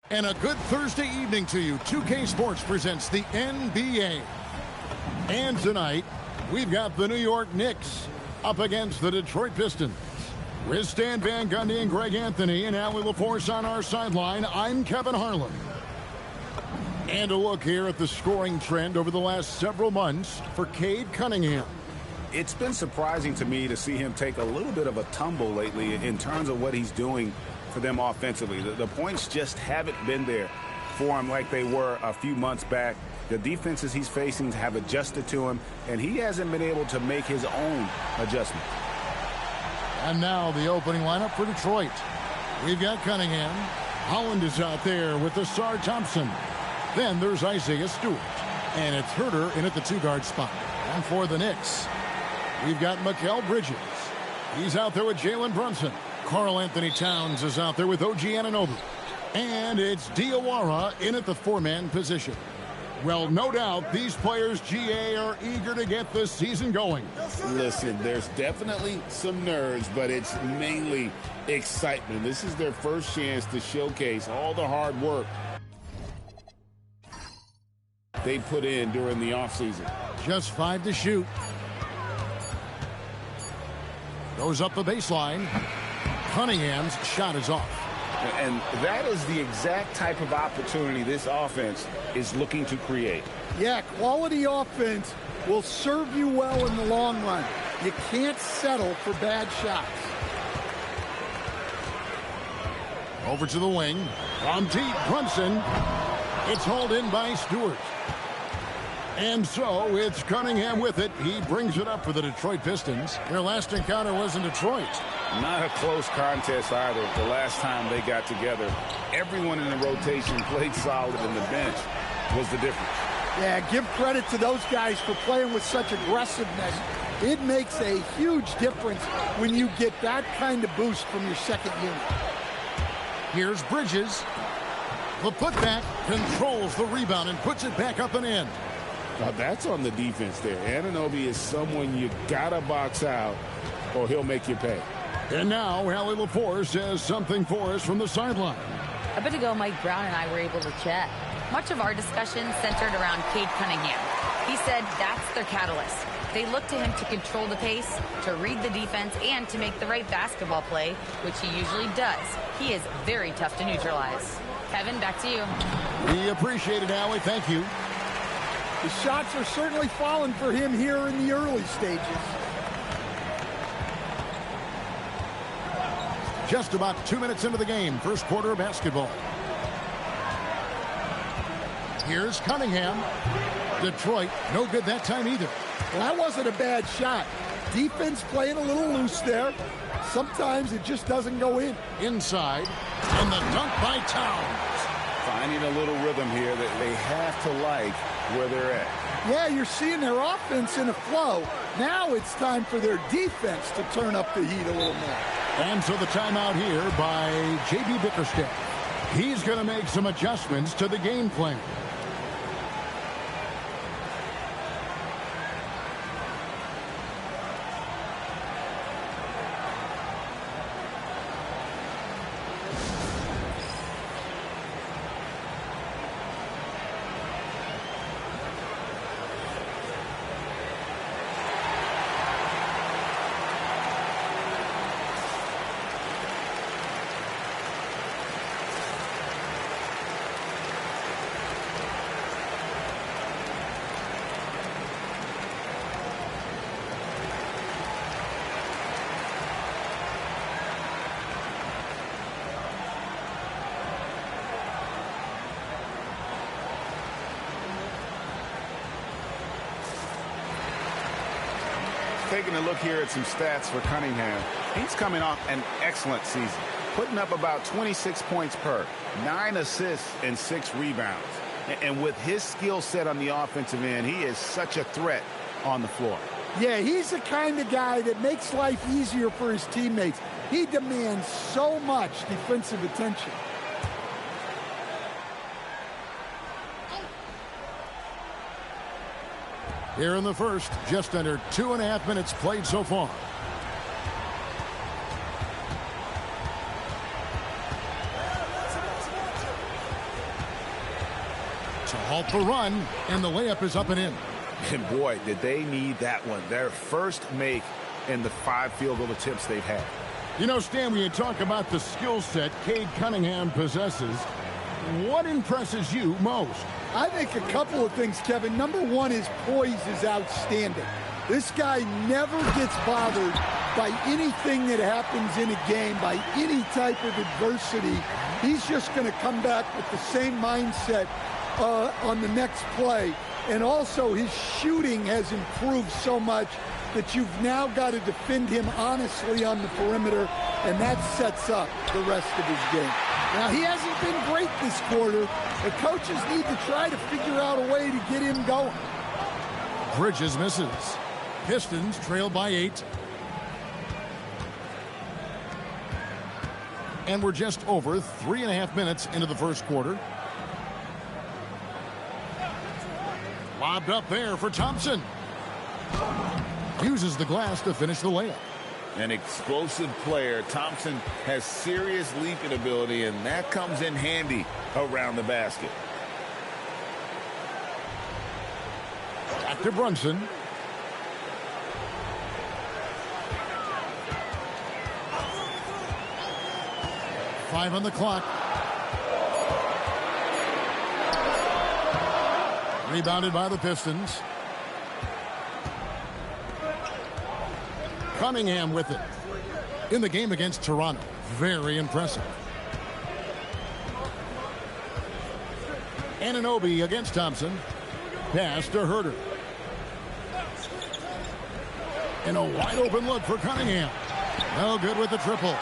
And a good Thursday evening to you. 2K Sports presents the NBA. And tonight, we've got the New York Knicks up against the Detroit Pistons. With Stan Van Gundy and Greg Anthony and Allie LaForce on our sideline, I'm Kevin Harlan. And a look here at the scoring trend over the last several months for Cade Cunningham. It's been surprising to me to see him take a little bit of a tumble lately in terms of what he's doing for them offensively. The points just haven't been there for him like they were a few months back. The defenses he's facing have adjusted to him, and he hasn't been able to make his own adjustment. And now the opening lineup for Detroit. We've got Cunningham. Holland is out there with Asar Thompson. Then there's Isaiah Stewart. And it's Herter in at the two-guard spot. And for the Knicks, we've got Mikal Bridges. He's out there with Jalen Brunson. Karl Anthony Towns is out there with OG Anunoby. And it's Diawara in at the four-man position. Well, no doubt these players, GA, are eager to get this season going. Listen, there's definitely some nerves, but it's mainly excitement. This is their first chance to showcase all the hard work they put in during the offseason. Just 5 to shoot. Goes up the baseline. Cunningham's shot is off. And that is the exact type of opportunity this offense is looking to create. Yeah, quality offense will serve you well in the long run. You can't settle for bad shots. Over to the wing. From deep, Brunson. It's hauled in by Stewart. And so it's Cunningham with it. He brings it up for the Detroit Pistons. Their last encounter was in Detroit. Not a close contest either the last time they got together. Everyone in the rotation played solid, and the bench was the difference. Yeah, give credit to those guys for playing with such aggressiveness. It makes a huge difference when you get that kind of boost from your second unit. Here's Bridges. The putback controls the rebound and puts it back up and in. Now that's on the defense there. Anunoby is someone you gotta box out or he'll make you pay. And now Allie LaForce says something for us from the sideline. A bit ago, Mike Brown and I were able to chat. Much of our discussion centered around Cade Cunningham. He said that's their catalyst. They look to him to control the pace, to read the defense, and to make the right basketball play, which he usually does. He is very tough to neutralize. Kevin, back to you. We appreciate it, Allie. Thank you. The shots are certainly falling for him here in the early stages. Just about 2 minutes into the game, first quarter of basketball. Here's Cunningham. Detroit, no good that time either. Well, that wasn't a bad shot. Defense playing a little loose there. Sometimes it just doesn't go in. Inside, and the dunk by Towns. Finding a little rhythm here that they have to like where they're at. Yeah, you're seeing their offense in a flow. Now it's time for their defense to turn up the heat a little more. And so the timeout here by J.B. Bickerstaff. He's going to make some adjustments to the game plan. Taking a look here at some stats for Cunningham. He's coming off an excellent season, putting up about 26 points per, 9 assists and 6 rebounds. And with his skill set on the offensive end, he is such a threat on the floor. Yeah, he's the kind of guy that makes life easier for his teammates. He demands so much defensive attention. Here in the first, just under 2.5 minutes played so far. Off the run, and the layup is up and in. And boy, did they need that one. Their first make in the 5 field goal attempts they've had. You know, Stan, when you talk about the skill set Cade Cunningham possesses, what impresses you most? I think a couple of things, Kevin. Number one, his poise is outstanding. This guy never gets bothered by anything that happens in a game, by any type of adversity. He's just going to come back with the same mindset on the next play. And also, his shooting has improved so much that you've now got to defend him honestly on the perimeter, and that sets up the rest of his game. Now, he hasn't been great this quarter. The coaches need to try to figure out a way to get him going. Bridges misses. Pistons trail by 8. And we're just over 3.5 minutes into the first quarter. Lobbed up there for Thompson. Uses the glass to finish the layup. An explosive player. Thompson has serious leaping ability, and that comes in handy around the basket. Back to Brunson. Five on the clock. Rebounded by the Pistons. Cunningham with it. In the game against Toronto. Very impressive. Anunoby against Thompson. Pass to Herter. And a wide open look for Cunningham. No good with the triple.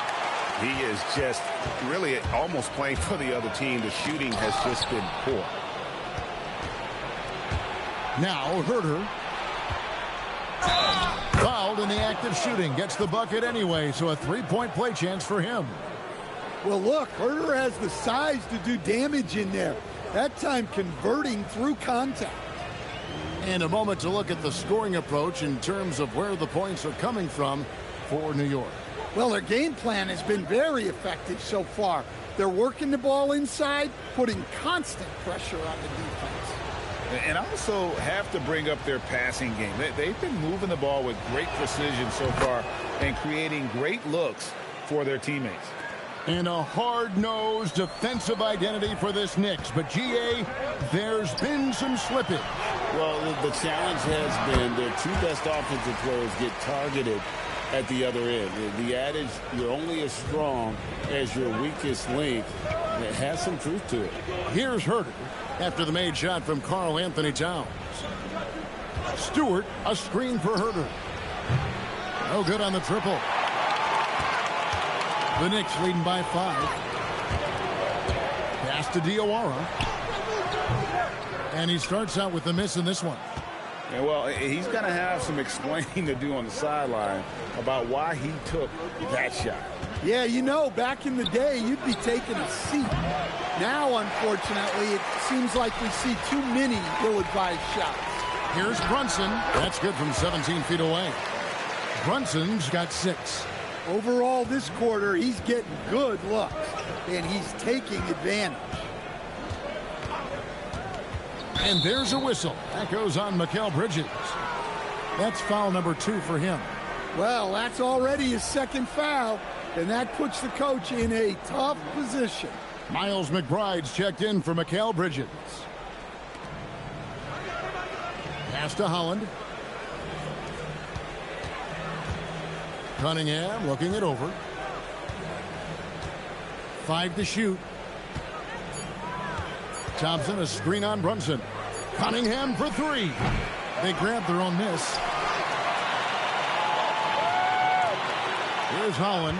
He is just really almost playing for the other team. The shooting has just been poor. Now Herter. Fouled in the act of shooting. Gets the bucket anyway, so a 3-point play chance for him. Well, look, Herter has the size to do damage in there. That time converting through contact. And a moment to look at the scoring approach in terms of where the points are coming from for New York. Well, their game plan has been very effective so far. They're working the ball inside, putting constant pressure on the defense. And also have to bring up their passing game. They've been moving the ball with great precision so far and creating great looks for their teammates. And a hard-nosed defensive identity for this Knicks. But, GA, there's been some slippage. Well, the challenge has been their 2 best offensive players get targeted at the other end. The adage, you're only as strong as your weakest link, it has some truth to it. Here's Herter after the made shot from Karl Anthony Towns. Stewart, a screen for Herter. No good on the triple. The Knicks leading by 5. Pass to Diawara. And he starts out with a miss in this one. Yeah, well, he's going to have some explaining to do on the sideline about why he took that shot. Yeah, you know, back in the day, you'd be taking a seat. Now, unfortunately, it seems like we see too many ill-advised shots. Here's Brunson. That's good from 17 feet away. Brunson's got 6. Overall, this quarter, he's getting good looks, and he's taking advantage. And there's a whistle. That goes on Mikal Bridges. That's foul number 2 for him. Well, that's already his second foul, and that puts the coach in a tough position. Miles McBride's checked in for Mikal Bridges. Pass to Holland. Cunningham looking it over. 5 to shoot. Thompson, a screen on Brunson. Cunningham for 3. They grab their own miss. Here's Holland.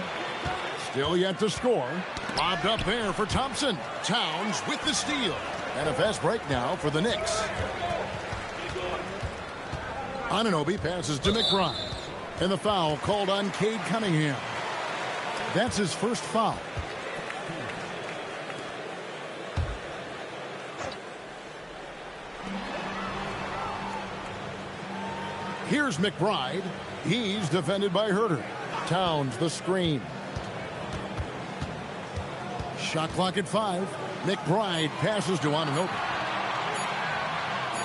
Still yet to score. Lobbed up there for Thompson. Towns with the steal. And a fast break now for the Knicks. Anunoby passes to McBride. And the foul called on Cade Cunningham. That's his first foul. Here's McBride. He's defended by Herter. Towns the screen. Shot clock at 5. McBride passes to Anunoby.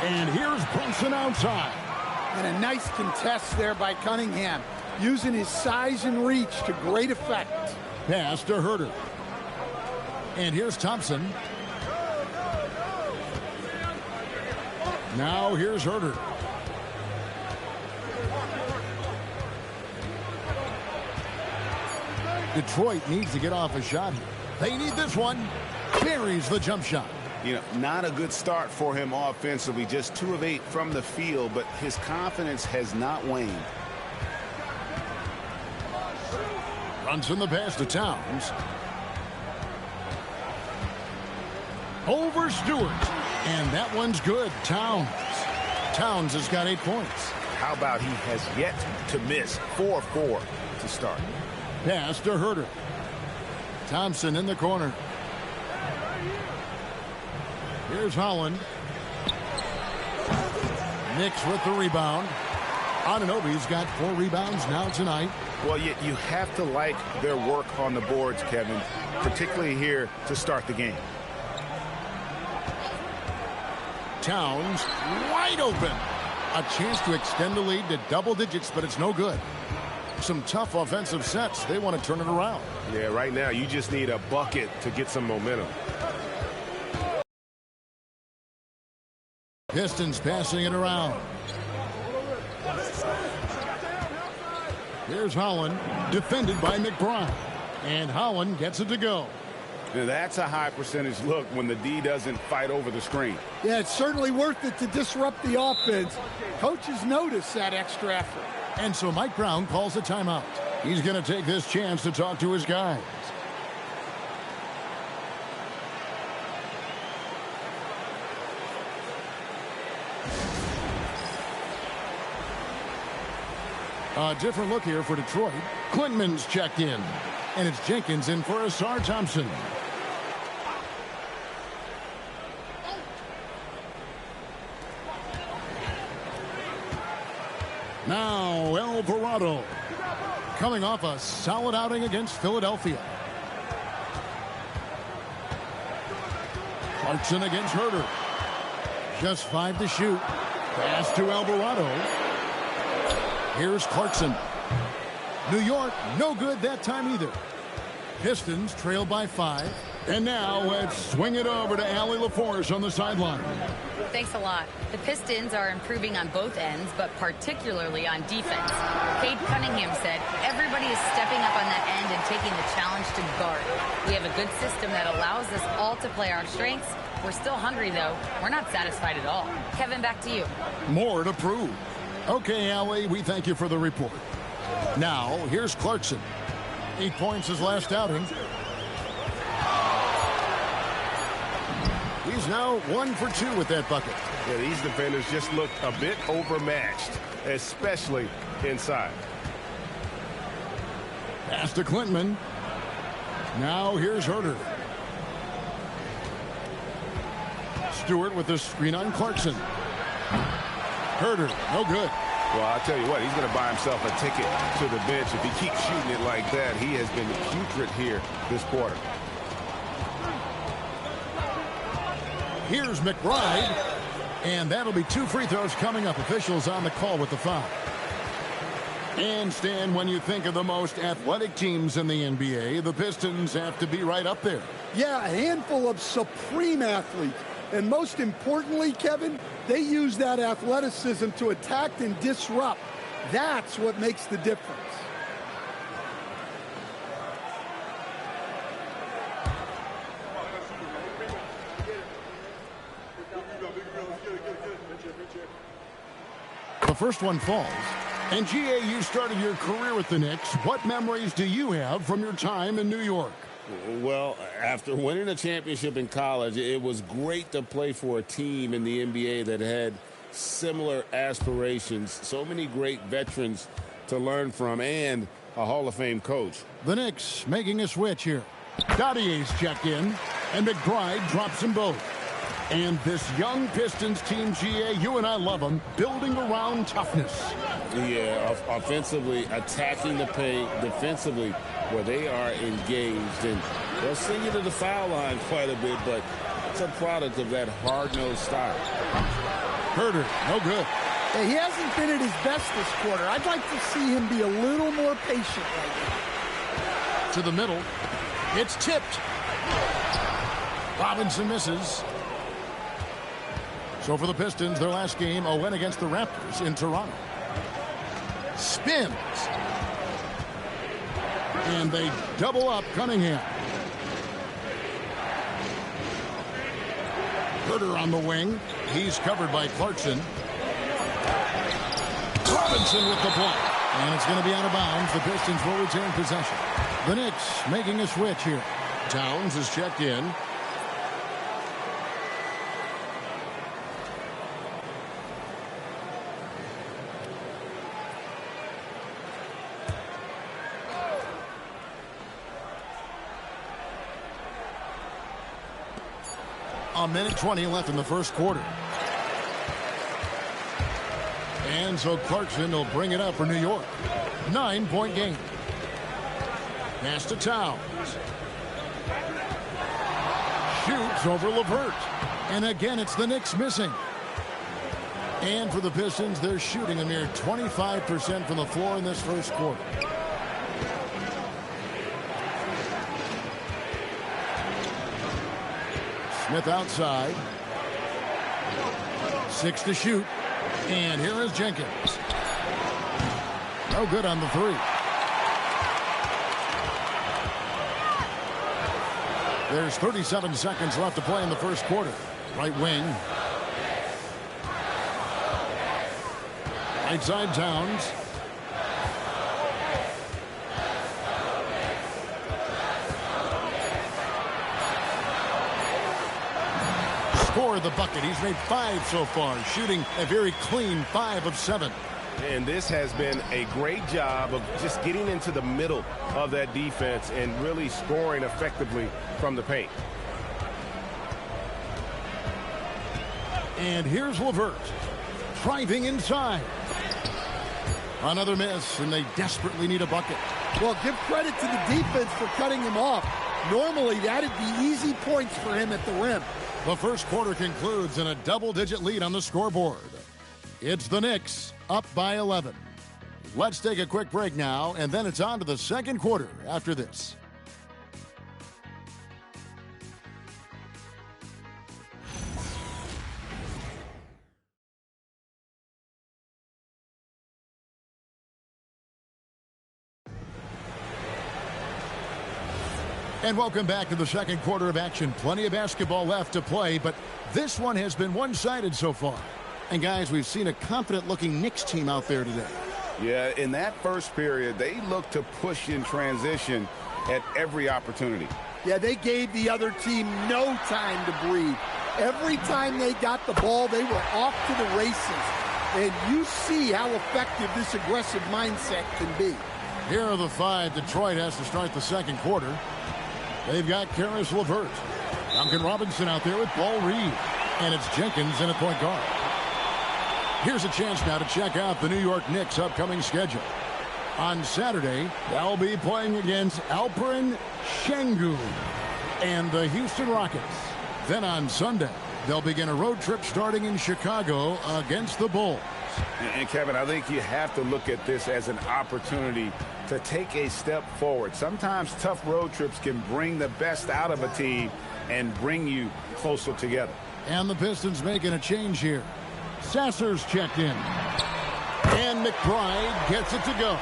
And here's Brunson outside. And a nice contest there by Cunningham, using his size and reach to great effect. Pass to Herter. And here's Thompson. Now here's Herter. Detroit needs to get off a shot here. They need this one. Buries the jump shot. You know, not a good start for him offensively. Just 2 of 8 from the field, but his confidence has not waned. Runs in the pass to Towns. Over Stewart. And that one's good. Towns has got 8 points. How about he has yet to miss 4-4 to start. Pass to Herter. Thompson in the corner. Here's Holland. Knicks with the rebound. Anunoby's got 4 rebounds now tonight. Well, you have to like their work on the boards, Kevin, particularly here to start the game. Towns wide open. A chance to extend the lead to double digits, but it's no good. Some tough offensive sets. They want to turn it around. Yeah, right now you just need a bucket to get some momentum. Pistons passing it around. Here's Holland, defended by McBride. And Holland gets it to go. Now that's a high percentage look when the D doesn't fight over the screen. Yeah, it's certainly worth it to disrupt the offense. Coaches notice that extra effort. And so Mike Brown calls a timeout. He's going to take this chance to talk to his guys. A different look here for Detroit. Quintman's checked in. And it's Jenkins in for Asar Thompson. Now Alvarado. Coming off a solid outing against Philadelphia. Clarkson against Herter. Just 5 to shoot. Pass to Alvarado. Here's Clarkson. New York, no good that time either. Pistons trail by 5. And now let's swing it over to Allie LaForce on the sideline. Thanks a lot. The Pistons are improving on both ends, but particularly on defense. Cade Cunningham said, everybody is stepping up on that end and taking the challenge to guard. We have a good system that allows us all to play our strengths. We're still hungry, though. We're not satisfied at all. Kevin, back to you. More to prove. Okay, Allie, we thank you for the report. Now, here's Clarkson. 8 points his last outing. He's now 1 for 2 with that bucket. Yeah, these defenders just looked a bit overmatched, especially inside. Pass to Klintman. Now here's Herter. Stewart with the screen on Clarkson. Herter, no good. Well, I'll tell you what, he's going to buy himself a ticket to the bench. If he keeps shooting it like that, he has been putrid here this quarter. Here's McBride. And that'll be 2 free throws coming up. Officials on the call with the foul. And Stan, when you think of the most athletic teams in the NBA, the Pistons have to be right up there. Yeah, a handful of supreme athletes. And most importantly, Kevin, they use that athleticism to attack and disrupt. That's what makes the difference. The first one falls. And GA, you started your career with the Knicks. What memories do you have from your time in New York? Well, after winning a championship in college, it was great to play for a team in the NBA that had similar aspirations. So many great veterans to learn from and a Hall of Fame coach. The Knicks making a switch here. Dottier's checked in, and McBride drops them both. And this young Pistons team, GA, you and I love them, building around toughness. Yeah, offensively, attacking the paint, defensively, where they are engaged. And they'll send you to the foul line quite a bit, but it's a product of that hard-nosed style. Herder, no good. Yeah, he hasn't been at his best this quarter. I'd like to see him be a little more patient right now. To the middle. It's tipped. Robinson misses. So for the Pistons, their last game, a win against the Raptors in Toronto. Spins. And they double up Cunningham. Herder on the wing. He's covered by Clarkson. Robinson with the block. And it's going to be out of bounds. The Pistons will retain possession. The Knicks making a switch here. Towns is checked in. A minute 20 left in the first quarter. And so Clarkson will bring it up for New York. 9-point game. Pass to Towns. Shoots over LeVert. And again, it's the Knicks missing. And for the Pistons, they're shooting a mere 25% from the floor in this first quarter. Smith outside. 6 to shoot. And here is Jenkins. No good on the three. There's 37 seconds left to play in the first quarter. Right wing. Right side Towns. Score the bucket. He's made 5 so far, shooting a very clean 5 of 7. And this has been a great job of just getting into the middle of that defense and really scoring effectively from the paint. And here's LeVert driving inside. Another miss, and they desperately need a bucket. Well, give credit to the defense for cutting him off. Normally, that'd be easy points for him at the rim. The first quarter concludes in a double-digit lead on the scoreboard. It's the Knicks up by 11. Let's take a quick break now, and then it's on to the second quarter after this. And welcome back to the second quarter of action. Plenty of basketball left to play, but this one has been one-sided so far. And guys, we've seen a confident-looking Knicks team out there today. Yeah, in that first period, they looked to push in transition at every opportunity. Yeah, they gave the other team no time to breathe. Every time they got the ball, they were off to the races. And you see how effective this aggressive mindset can be. Here are the 5 Detroit has to start the second quarter. They've got Karis LeVert. Duncan Robinson out there with Paul Reed. And it's Jenkins in at point guard. Here's a chance now to check out the New York Knicks' upcoming schedule. On Saturday, they'll be playing against Alperen Şengün and the Houston Rockets. Then on Sunday, they'll begin a road trip starting in Chicago against the Bulls. And Kevin, I think you have to look at this as an opportunity to take a step forward. Sometimes tough road trips can bring the best out of a team and bring you closer together. And the Pistons making a change here. Sasser's checked in. And McBride gets it to go.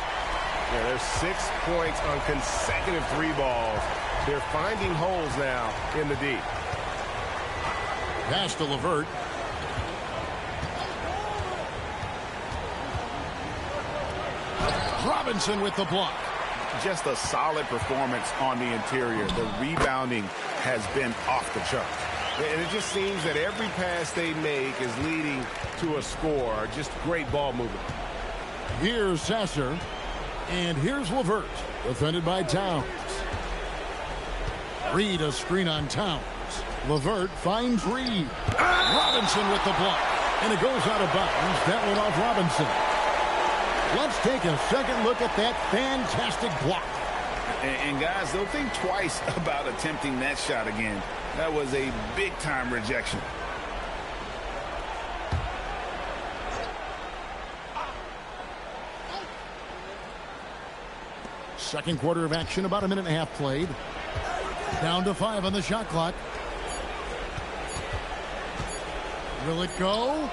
Yeah, there's 6 points on consecutive 3 balls. They're finding holes now in the D. Pass to LeVert. Robinson with the block. Just a solid performance on the interior. The rebounding has been off the chart. And it just seems that every pass they make is leading to a score. Just great ball movement. Here's Sasser. And here's LeVert. Defended by Towns. Reed a screen on Towns. LeVert finds Reed. Robinson with the block. And it goes out of bounds. That went off Robinson. Let's take a second look at that fantastic block. And guys, they'll think twice about attempting that shot again. That was a big-time rejection. Second quarter of action, about a minute and a half played. Down to 5 on the shot clock. Will it go?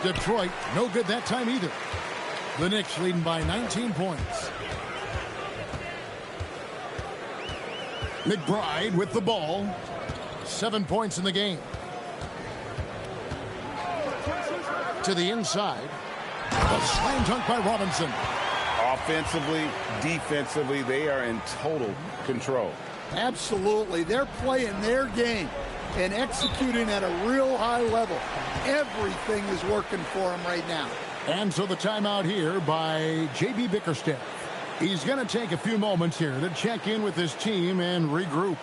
Detroit, no good that time either. The Knicks leading by 19 points. McBride with the ball. 7 points in the game. To the inside. A slam dunk by Robinson. Offensively, defensively, they are in total control. Absolutely. They're playing their game and executing at a real high level. Everything is working for them right now. And so the timeout here by J.B. Bickerstaff. He's going to take a few moments here to check in with his team and regroup.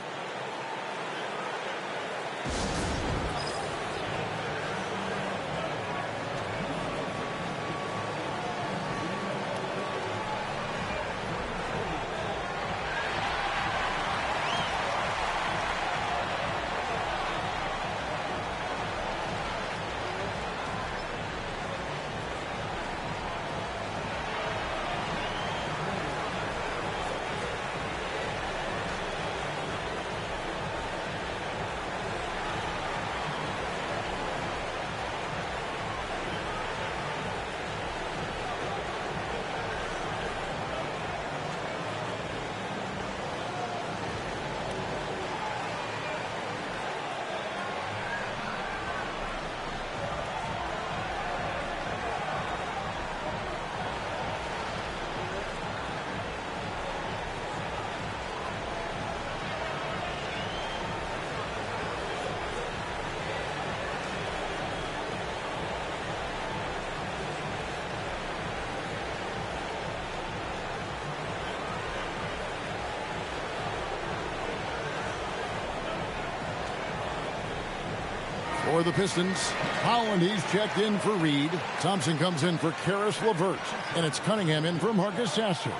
For the Pistons, Holland, he's checked in for Reed. Thompson comes in for Karis LeVert. And it's Cunningham in for Marcus Sasser.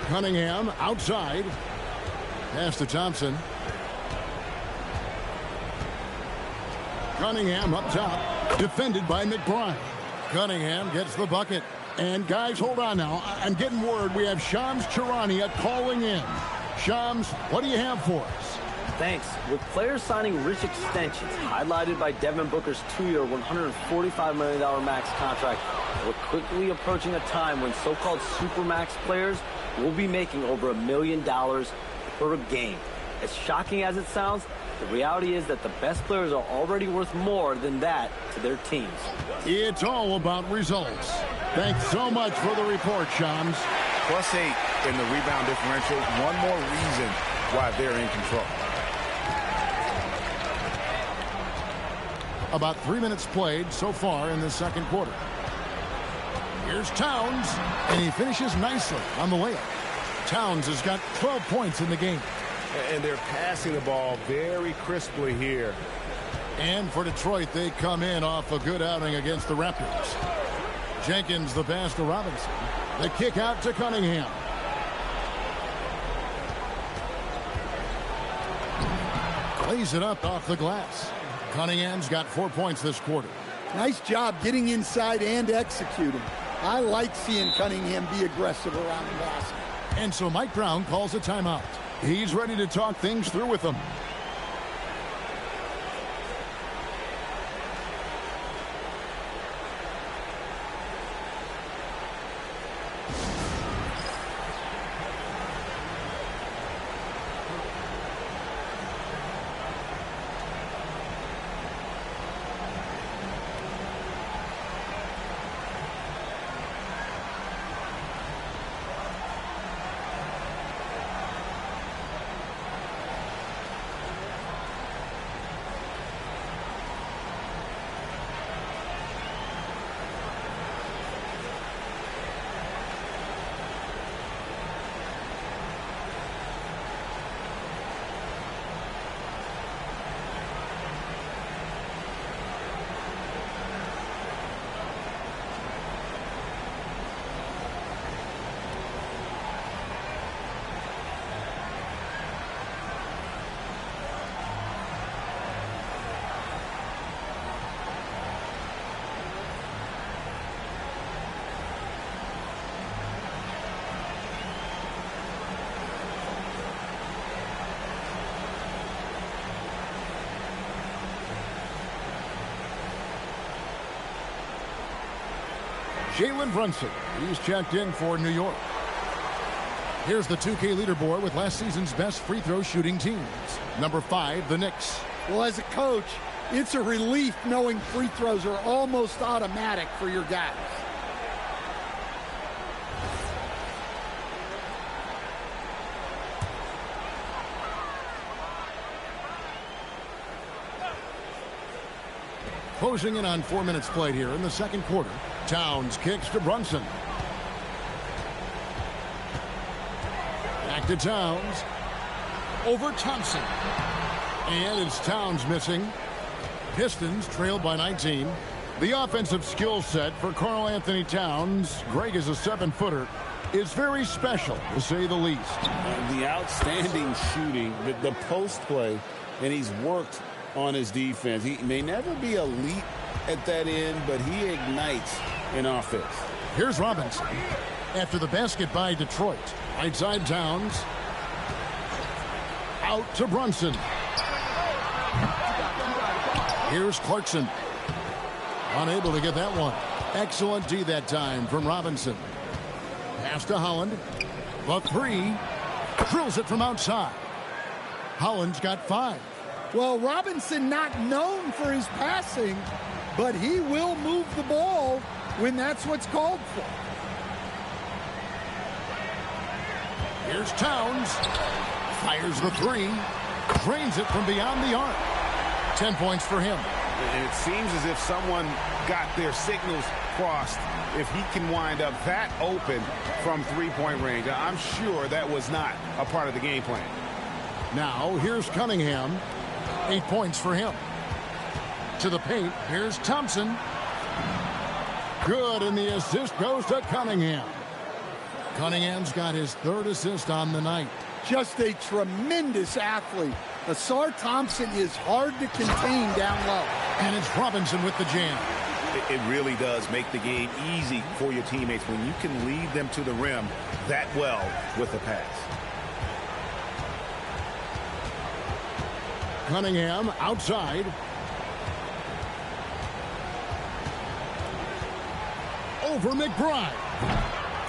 Cunningham outside. Pass to Thompson. Cunningham up top. Defended by McBride. Cunningham gets the bucket. And guys, hold on now. I'm getting word we have Shams Charania calling in. Shams, what do you have for us? Thanks. With players signing rich extensions, highlighted by Devin Booker's 2-year, $145 million max contract, we're quickly approaching a time when so-called supermax players will be making over $1 million per game. As shocking as it sounds, the reality is that the best players are already worth more than that to their teams. It's all about results. Thanks so much for the report, Shams. +8 in the rebound differential. One more reason why they're in control. About 3 minutes played so far in the second quarter. Here's Towns, and he finishes nicely on the layup. Towns has got 12 points in the game. And they're passing the ball very crisply here. And for Detroit, they come in off a good outing against the Raptors. Jenkins the pass to Robinson. The kick out to Cunningham. Lays it up off the glass. Cunningham's got 4 points this quarter. Nice job getting inside and executing. I like seeing Cunningham be aggressive around the basket. And so Mike Brown calls a timeout. He's ready to talk things through with them. Jalen Brunson. He's checked in for New York. Here's the 2K leaderboard with last season's best free throw shooting teams. Number 5, the Knicks. Well, as a coach, it's a relief knowing free throws are almost automatic for your guys. Closing in on 4 minutes played here in the second quarter. Towns kicks to Brunson. Back to Towns. Over Thompson. And it's Towns missing. Pistons trailed by 19. The offensive skill set for Karl Anthony Towns, Greg is a 7-footer, is very special, to say the least. The outstanding shooting, the post play, and he's worked on his defense. He may never be elite at that end, but he ignites in offense. Here's Robinson. After the basket by Detroit. Right side Towns. Out to Brunson. Here's Clarkson. Unable to get that one. Excellent D that time from Robinson. Pass to Holland. The 3. Drills it from outside. Holland's got 5. Well, Robinson not known for his passing, but he will move the ball when that's what's called for. Here's Towns. Fires the 3. Drains it from beyond the arc. 10 points for him. And it seems as if someone got their signals crossed. If he can wind up that open from three-point range, I'm sure that was not a part of the game plan. Now, here's Cunningham. 8 points for him. To the paint, here's Thompson. Good, and the assist goes to Cunningham. Cunningham's got his 3rd assist on the night. Just a tremendous athlete. Asar Thompson is hard to contain down low. And it's Robinson with the jam. It really does make the game easy for your teammates when you can lead them to the rim that well with a pass. Cunningham outside. Over McBride.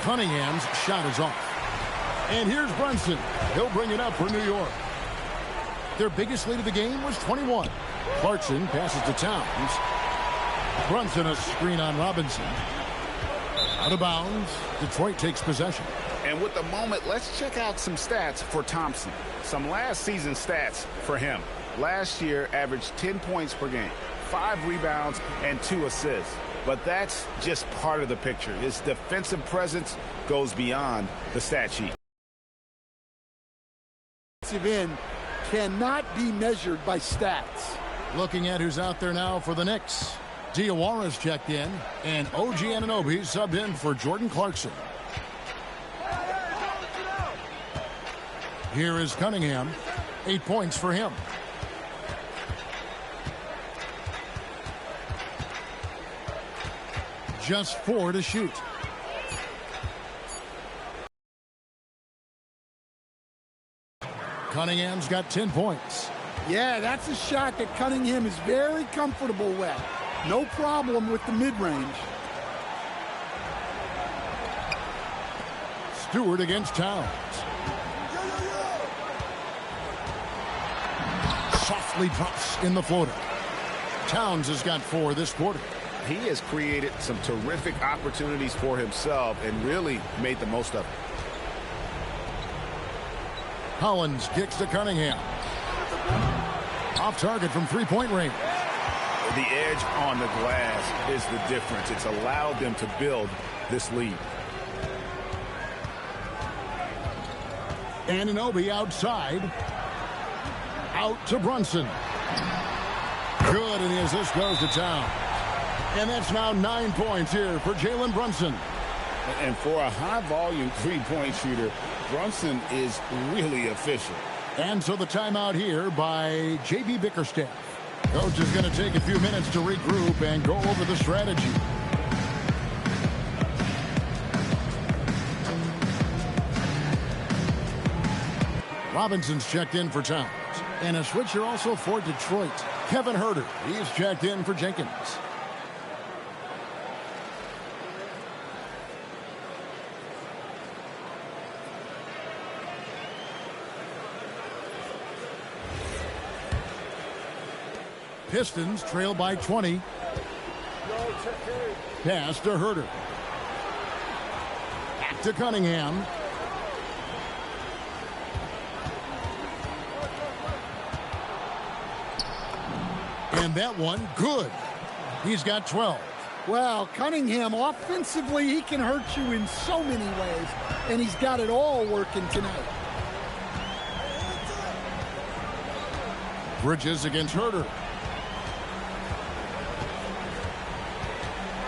Cunningham's shot is off. And here's Brunson. He'll bring it up for New York. Their biggest lead of the game was 21. Clarkson passes to Towns. Brunson a screen on Robinson. Out of bounds. Detroit takes possession. And with the moment, let's check out some stats for Thompson. Some last season stats for him. Last year averaged 10 points per game, 5 rebounds, and 2 assists. But that's just part of the picture. His defensive presence goes beyond the stat sheet. End cannot be measured by stats. Looking at who's out there now for the Knicks. Diawara's checked in, and OG Anunoby subbed in for Jordan Clarkson. Here is Cunningham. 8 points for him. Just 4 to shoot. Cunningham's got 10 points. Yeah, that's a shot that Cunningham is very comfortable with. No problem with the mid-range. Stewart against Towns. Softly drops in the floater. Towns has got 4 this quarter. He has created some terrific opportunities for himself and really made the most of it. Collins kicks to Cunningham. Off target from three-point range. The edge on the glass is the difference. It's allowed them to build this lead. Anunoby outside. Out to Brunson. Good, and the assist goes to Towns. And that's now 9 points here for Jalen Brunson. And for a high-volume three-point shooter, Brunson is really efficient. And so the timeout here by J.B. Bickerstaff. Coach is going to take a few minutes to regroup and go over the strategy. Robinson's checked in for Towns. And a switcher also for Detroit. Kevin Huerter, he's checked in for Jenkins. Pistons trail by 20. Pass to Herter. Back to Cunningham. And that one, good. He's got 12. Well, Cunningham, offensively, he can hurt you in so many ways, and he's got it all working tonight. Bridges against Herter.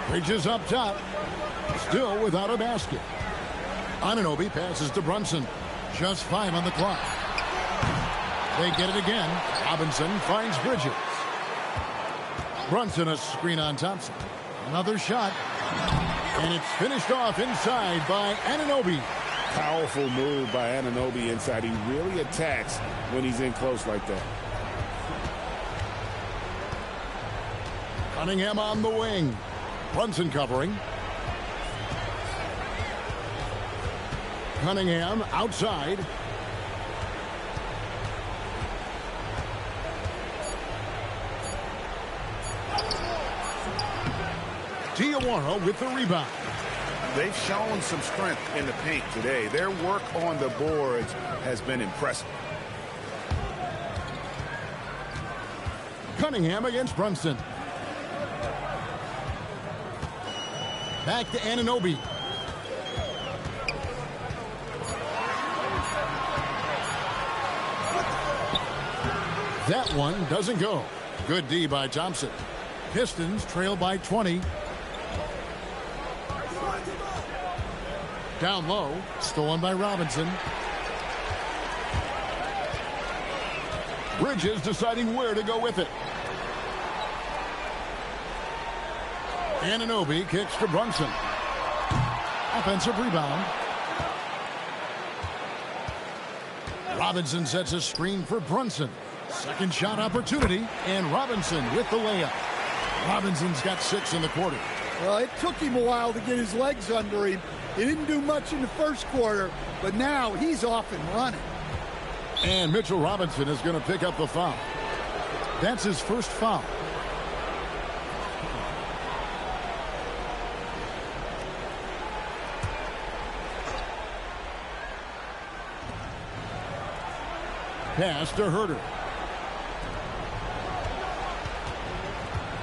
Bridges up top. Still without a basket. Anunoby passes to Brunson. Just 5 on the clock. They get it again. Robinson finds Bridges. Brunson a screen on Thompson. Another shot. And it's finished off inside by Anunoby. Powerful move by Anunoby inside. He really attacks when he's in close like that. Cunningham on the wing. Brunson covering. Cunningham outside. Diawara with the rebound. They've shown some strength in the paint today. Their work on the boards has been impressive. Cunningham against Brunson. Back to Anunoby. That one doesn't go. Good D by Thompson. Pistons trail by 20. Down low, stolen by Robinson. Bridges deciding where to go with it. Anunoby kicks to Brunson. Offensive rebound. Robinson sets a screen for Brunson. Second shot opportunity, and Robinson with the layup. Robinson's got 6 in the quarter. Well, it took him a while to get his legs under him. He didn't do much in the first quarter, but now he's off and running. And Mitchell Robinson is going to pick up the foul. That's his first foul. Pass to Herter.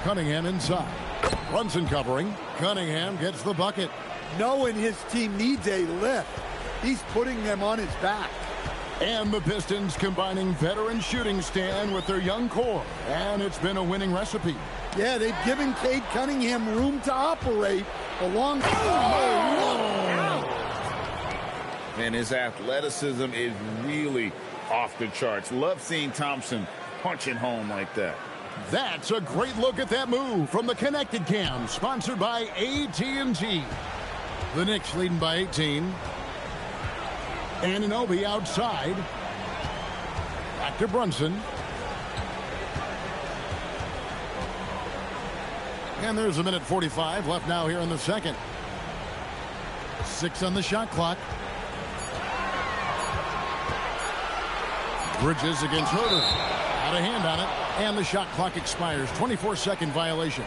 Cunningham inside. Brunson covering. Cunningham gets the bucket. Knowing his team needs a lift, he's putting them on his back. And the Pistons combining veteran shooting stand with their young core. And it's been a winning recipe. Yeah, they've given Cade Cunningham room to operate along. And his athleticism is really off the charts. Love seeing Thompson punching home like that. That's a great look at that move from the Connected Cam, sponsored by AT&T. The Knicks leading by 18. Anunoby outside. Back to Brunson. And there's a minute 45 left now here in the second. 6 on the shot clock. Bridges against Herter. Out of hand on it. And the shot clock expires. 24-second violation.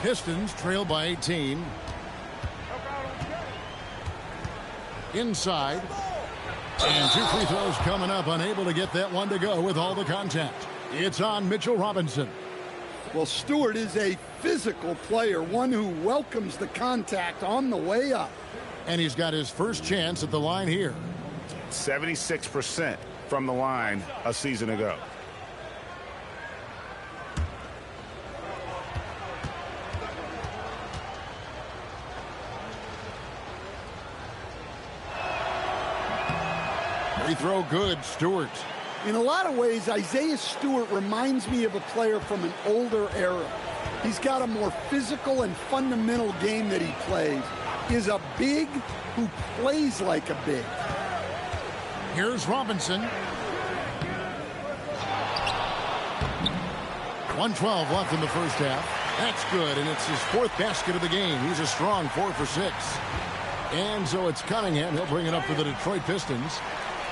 Pistons trail by 18. Inside. And 2 free throws coming up. Unable to get that one to go with all the contact. It's on Mitchell Robinson. Well, Stewart is a physical player, one who welcomes the contact on the way up. And he's got his first chance at the line here. 76% from the line a season ago. Free throw good, Stewart. In a lot of ways, Isaiah Stewart reminds me of a player from an older era. He's got a more physical and fundamental game that he plays. He's a big who plays like a big. Here's Robinson. 1:12 left in the first half. That's good, and it's his 4th basket of the game. He's a strong 4 for 6. And so it's Cunningham. He'll bring it up for the Detroit Pistons.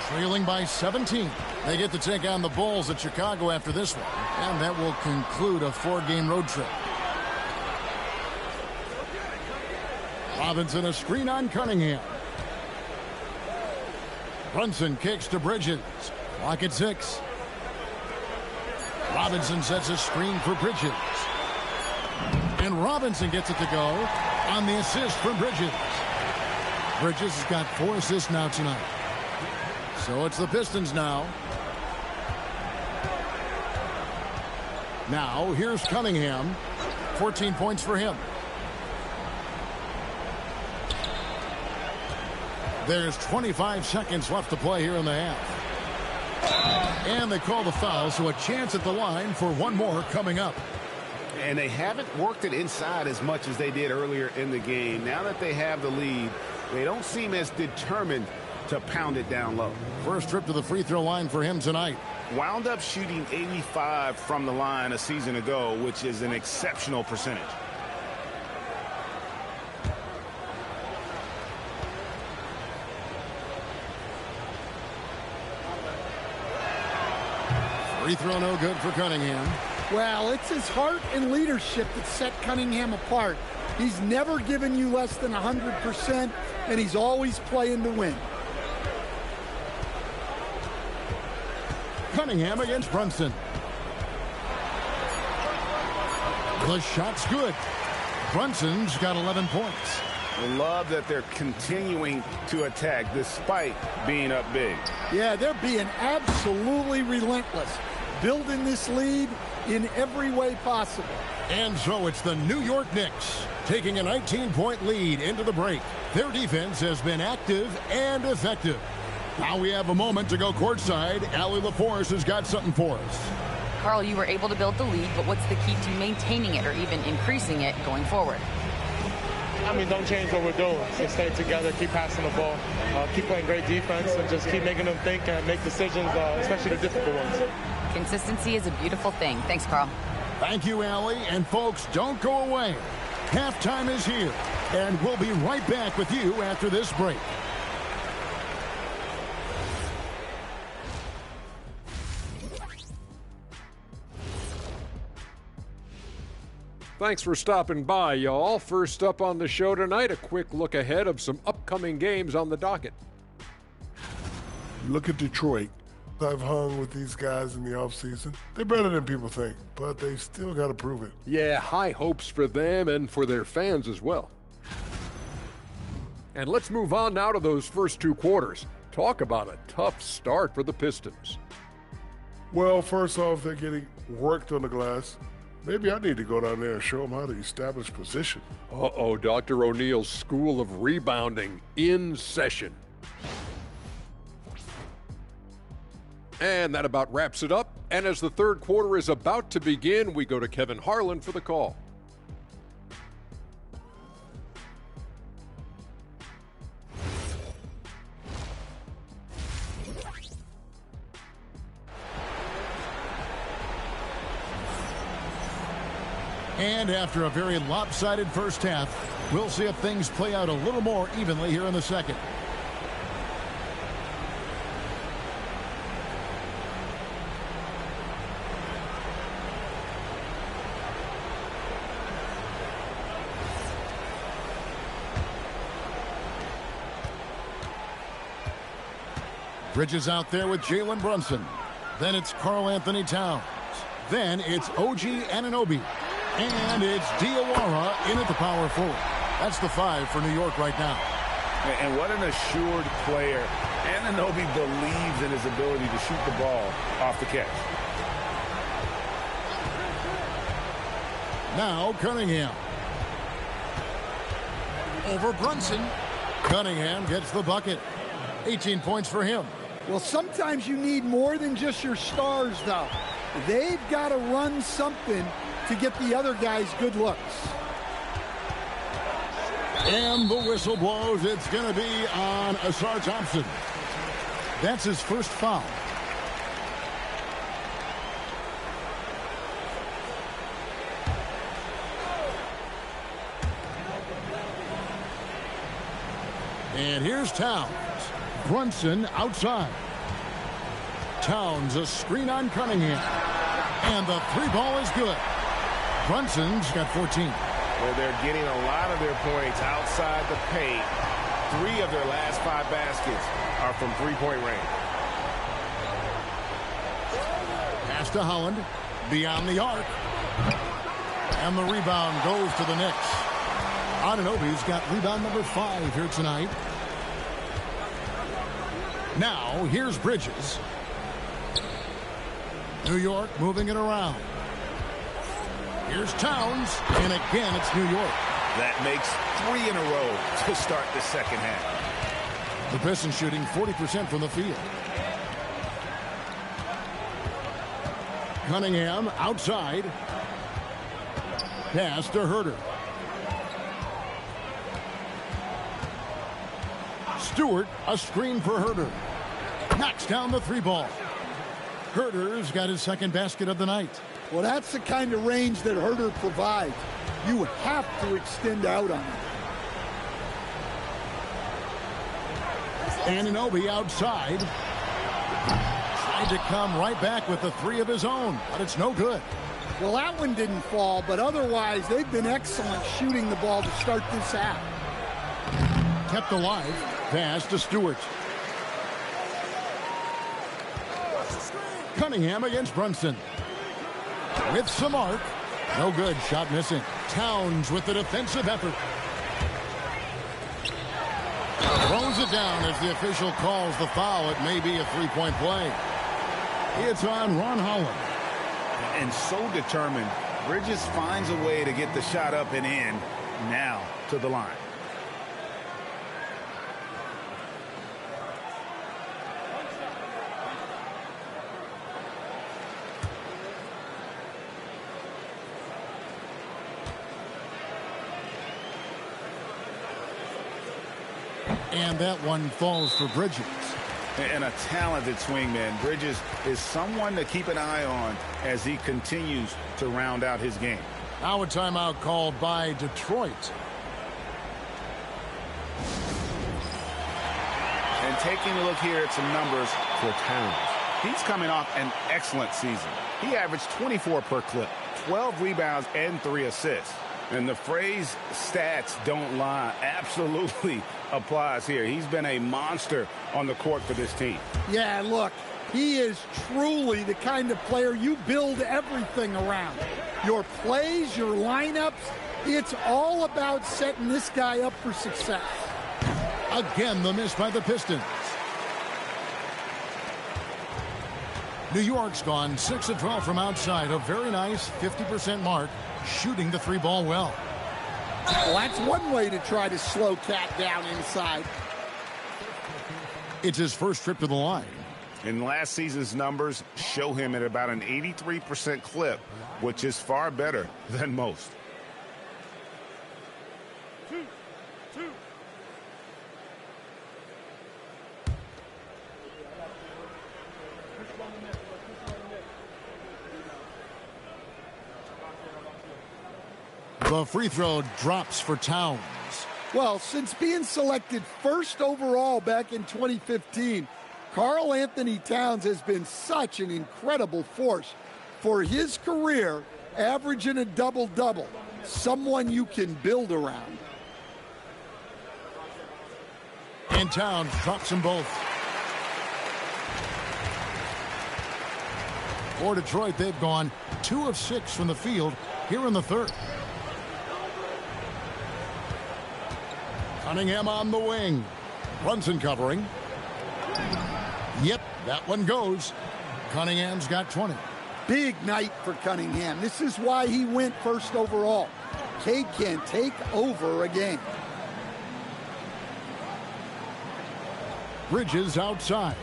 Trailing by 17. They get to take on the Bulls at Chicago after this one. And that will conclude a 4-game road trip. Robinson, a screen on Cunningham. Brunson kicks to Bridges. Clock at 6. Robinson sets a screen for Bridges. And Robinson gets it to go on the assist from Bridges. Bridges has got 4 assists now tonight. So it's the Pistons now. Now here's Cunningham. 14 points for him. There's 25 seconds left to play here in the half. And they call the foul, so a chance at the line for one more coming up. And they haven't worked it inside as much as they did earlier in the game. Now that they have the lead, they don't seem as determined to pound it down low. First trip to the free throw line for him tonight. Wound up shooting 85 from the line a season ago, which is an exceptional percentage. Free throw no good for Cunningham. Well, it's his heart and leadership that set Cunningham apart. He's never given you less than 100%, and he's always playing to win. Cunningham against Brunson. The shot's good. Brunson's got 11 points. I love that they're continuing to attack despite being up big. Yeah, they're being absolutely relentless, building this lead in every way possible. And so it's the New York Knicks taking a 19-point lead into the break. Their defense has been active and effective. Now we have a moment to go courtside. Allie LaForce has got something for us. Carl, you were able to build the lead, but what's the key to maintaining it or even increasing it going forward? I mean, don't change what we're doing. Just stay together, keep passing the ball, keep playing great defense, and just keep making them think and make decisions, especially the difficult ones. Consistency is a beautiful thing. Thanks, Carl. Thank you, Allie. And folks, don't go away. Halftime is here, and we'll be right back with you after this break. Thanks for stopping by, y'all. First up on the show tonight, a quick look ahead of some upcoming games on the docket. Look at Detroit. I've hung with these guys in the offseason. They're better than people think, but they've still got to prove it. Yeah, high hopes for them and for their fans as well. And let's move on now to those first 2 quarters. Talk about a tough start for the Pistons. Well, first off, they're getting worked on the glass. Maybe I need to go down there and show them how to establish position. Uh-oh, Dr. O'Neill's School of Rebounding in session. And that about wraps it up. And as the third quarter is about to begin, we go to Kevin Harlan for the call. And after a very lopsided first half, we'll see if things play out a little more evenly here in the second. Bridges out there with Jalen Brunson. Then it's Karl Anthony Towns. Then it's OG Anunoby. And it's Diawara in at the power forward. That's the 5 for New York right now. And what an assured player. Anunoby believes in his ability to shoot the ball off the catch. Now Cunningham. Over Brunson. Cunningham gets the bucket. 18 points for him. Well, sometimes you need more than just your stars, though. They've got to run something to get the other guys good looks. And the whistle blows. It's going to be on Asar Thompson. That's his first foul. And here's Towns. Brunson outside. Towns, a screen on Cunningham. And the three ball is good. Brunson's got 14. Well, they're getting a lot of their points outside the paint. 3 of their last 5 baskets are from three-point range. Pass to Holland. Beyond the arc. And the rebound goes to the Knicks. Anunoby's got rebound number 5 here tonight. Now, here's Bridges. New York moving it around. Here's Towns, and again it's New York. That makes 3 in a row to start the second half. The Pistons shooting 40% from the field. Cunningham outside. Pass to Herter. Stewart, a screen for Herter. Knocks down the three ball. Herter's got his second basket of the night. Well, that's the kind of range that Herter provides. You have to extend out on it. Anunoby outside. Tried to come right back with the 3 of his own, but it's no good. Well, that one didn't fall, but otherwise they've been excellent shooting the ball to start this half. Kept alive. Pass to Stewart. Cunningham against Brunson. With some arc. No good. Shot missing. Towns with the defensive effort. Throws it down as the official calls the foul. It may be a three-point play. It's on Ron Holland. And so determined, Bridges finds a way to get the shot up and in. Now to the line. And that one falls for Bridges. And a talented swingman. Bridges is someone to keep an eye on as he continues to round out his game. Now a timeout called by Detroit. And taking a look here at some numbers for Towns. He's coming off an excellent season. He averaged 24 per clip, 12 rebounds, and 3 assists. And the phrase stats don't lie absolutely applies here. He's been a monster on the court for this team. Yeah, look, he is truly the kind of player you build everything around. Your plays, your lineups, it's all about setting this guy up for success. Again, the miss by the Pistons. New York's gone 6 of 12 from outside. A very nice 50% mark, shooting the three ball well. Well, that's one way to try to slow Cat down inside. It's his first trip to the line. And last season's numbers show him at about an 83% clip, which is far better than most. The free throw drops for Towns. Well, since being selected first overall back in 2015, Karl Anthony Towns has been such an incredible force for his career, averaging a double-double, someone you can build around. And Towns drops them both. For Detroit, they've gone 2 of 6 from the field here in the third. Cunningham on the wing. Brunson covering. Yep, that one goes. Cunningham's got 20. Big night for Cunningham. This is why he went first overall. Cade can take over a game. Bridges outside.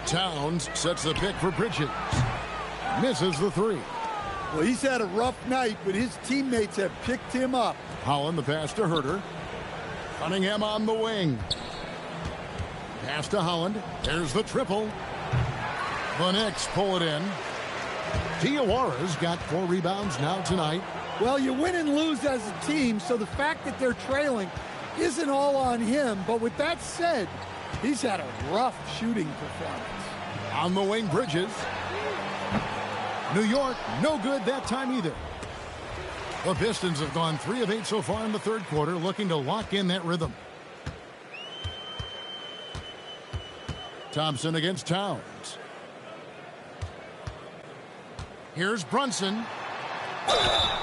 Towns sets the pick for Bridges. Misses the 3. Well, he's had a rough night, but his teammates have picked him up. Holland, the pass to Herter. Cunningham on the wing. Pass to Holland. There's the triple. The Knicks pull it in. Diawara's got 4 rebounds now tonight. Well, you win and lose as a team, so the fact that they're trailing isn't all on him. But with that said, he's had a rough shooting performance. On the wing, Bridges. New York, no good that time either. The Pistons have gone 3 of 8 so far in the third quarter, looking to lock in that rhythm. Thompson against Towns. Here's Brunson.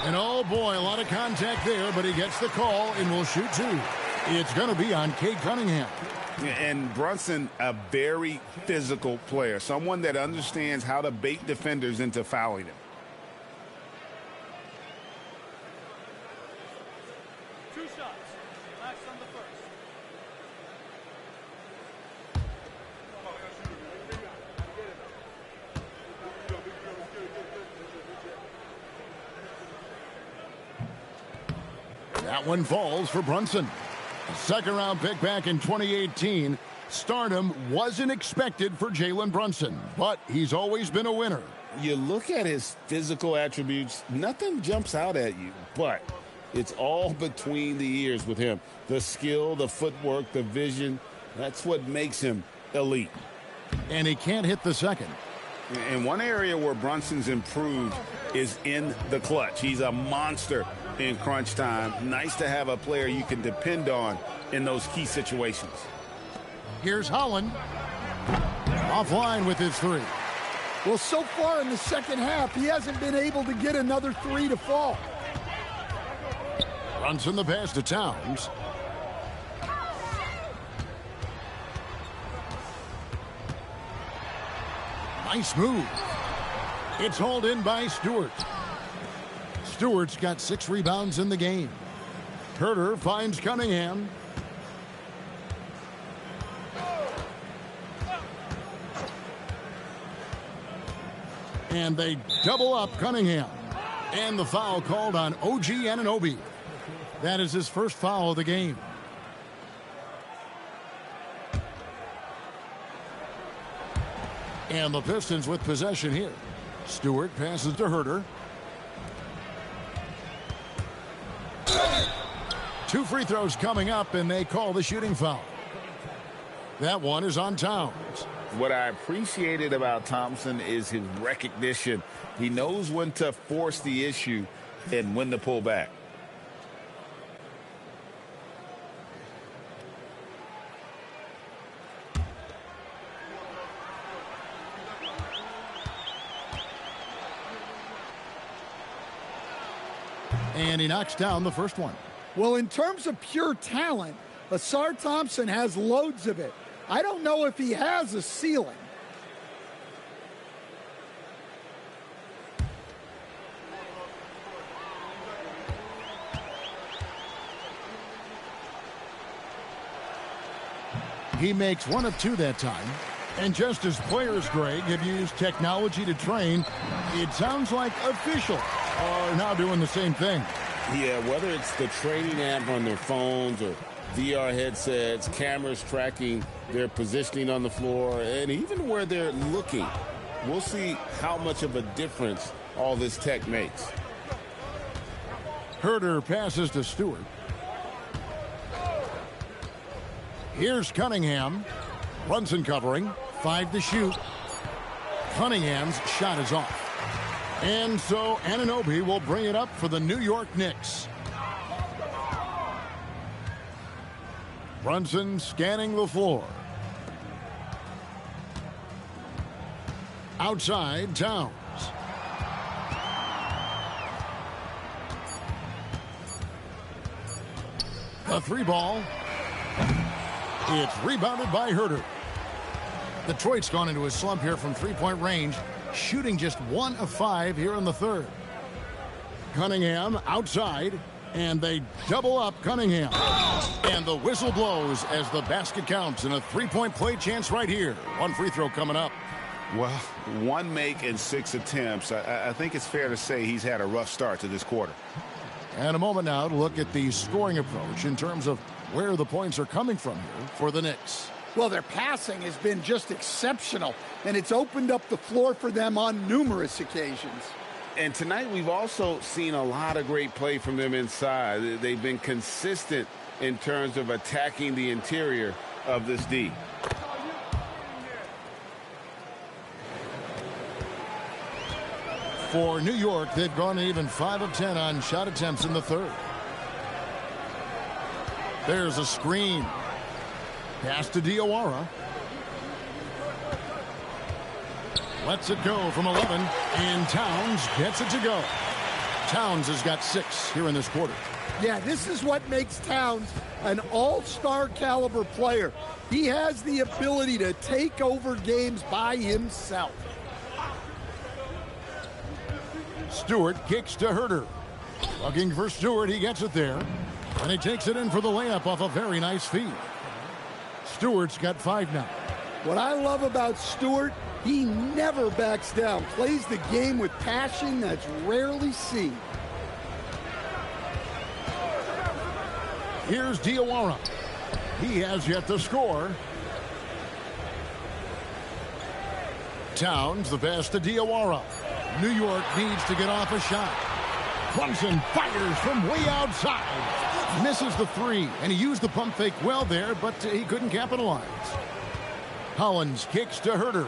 And oh boy, a lot of contact there, but he gets the call and will shoot 2. It's going to be on Cade Cunningham. And Brunson, a very physical player, someone that understands how to bait defenders into fouling him. That one falls for Brunson. A second-round pick back in 2018. Stardom wasn't expected for Jalen Brunson, but he's always been a winner. You look at his physical attributes, nothing jumps out at you, but it's all between the ears with him. The skill, the footwork, the vision, that's what makes him elite. And he can't hit the second. And one area where Brunson's improved is in the clutch. He's a monster in crunch time. Nice to have a player you can depend on in those key situations. Here's Holland. Offline with his 3. Well, so far in the second half, he hasn't been able to get another 3 to fall. Brunson the pass to Towns. Nice move. It's hauled in by Stewart. Stewart's got 6 rebounds in the game. Herter finds Cunningham. And they double up Cunningham. And the foul called on OG Anunoby. That is his first foul of the game. And the Pistons with possession here. Stewart passes to Herter. 2 free throws coming up, and they call the shooting foul. That one is on Towns. What I appreciated about Thompson is his recognition. He knows when to force the issue and when to pull back. And he knocks down the first one. Well, in terms of pure talent, Asar Thompson has loads of it. I don't know if he has a ceiling. He makes 1 of 2 that time. And just as players, Greg, have used technology to train, it sounds like officials are now doing the same thing. Yeah, whether it's the training app on their phones or VR headsets, cameras tracking their positioning on the floor, and even where they're looking, we'll see how much of a difference all this tech makes. Herter passes to Stewart. Here's Cunningham. Brunson covering. 5 to shoot. Cunningham's shot is off. And so Anunoby will bring it up for the New York Knicks. Brunson scanning the floor. Outside, Towns. The 3 ball. It's rebounded by Herter. Detroit's gone into a slump here from 3-point range, shooting just 1 of 5 here in the third. Cunningham outside, and they double up Cunningham. And the whistle blows as the basket counts, and a 3-point play chance right here. 1 free throw coming up. Well, 1 make and 6 attempts. I think it's fair to say he's had a rough start to this quarter. And a moment now to look at the scoring approach in terms of where the points are coming from here for the Knicks. Well, their passing has been just exceptional, and it's opened up the floor for them on numerous occasions. And tonight we've also seen a lot of great play from them inside. They've been consistent in terms of attacking the interior of this D. For New York, they've gone even 5 of 10 on shot attempts in the third. There's a screen. Pass to Diawara. Lets it go from 11, and Towns gets it to go. Towns has got 6 here in this quarter. Yeah, this is what makes Towns an all-star caliber player. He has the ability to take over games by himself. Stewart kicks to Herter. Looking for Stewart, he gets it there. And he takes it in for the layup off a very nice feed. Stewart's got 5 now. What I love about Stewart, he never backs down. Plays the game with passion that's rarely seen. Here's Diawara. He has yet to score. Towns, the pass to Diawara. New York needs to get off a shot. Brunson fires from way outside. Misses the 3, and he used the pump fake well there, but he couldn't capitalize. Hollins kicks to Herter.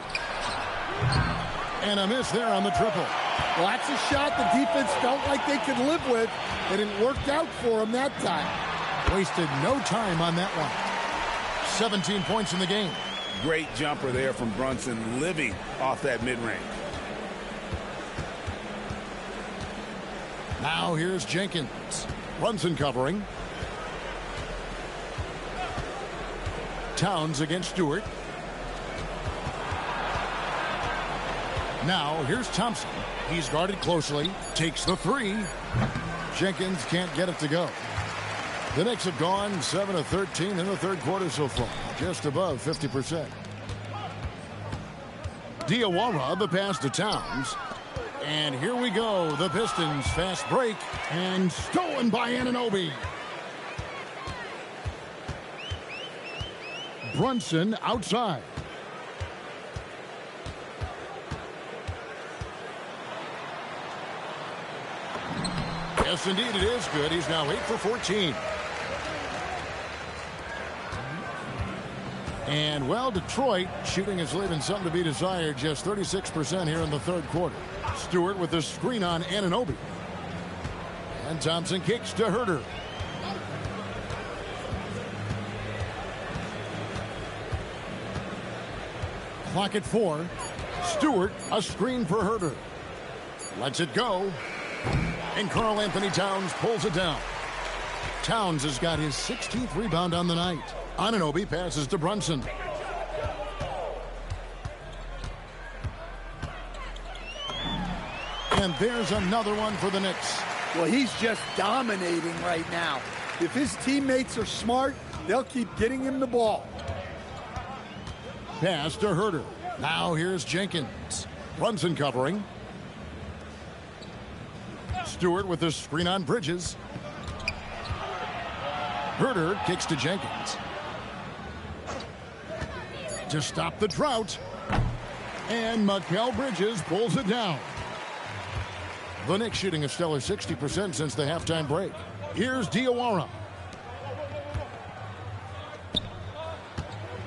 And a miss there on the triple. Well, that's a shot the defense felt like they could live with, and it worked out for them that time. Wasted no time on that one. 17 points in the game. Great jumper there from Brunson, living off that mid-range. Now here's Jenkins. Brunson covering. Towns against Stewart. Now here's Thompson. He's guarded closely. Takes the 3. Jenkins can't get it to go. The Knicks have gone 7 of 13 in the third quarter so far. Just above 50%. Diawara, the pass to Towns. And here we go. The Pistons fast break. And stolen by Anunoby. Brunson outside. Yes, indeed, it is good. He's now 8 for 14. And, well, Detroit shooting is leaving something to be desired. Just 36% here in the third quarter. Stewart with the screen on Anunoby. And Thompson kicks to Herter. Clock at 4. Stewart, a screen for Herter. Lets it go. And Karl Anthony Towns pulls it down. Towns has got his 16th rebound on the night. Anunoby passes to Brunson. And there's another one for the Knicks. Well, he's just dominating right now. If his teammates are smart, they'll keep getting him the ball. Pass to Herter. Now here's Jenkins. Brunson covering. Stewart with the screen on Bridges. Herter kicks to Jenkins. To stop the drought. And Mikal Bridges pulls it down. The Knicks shooting a stellar 60% since the halftime break. Here's Diawara.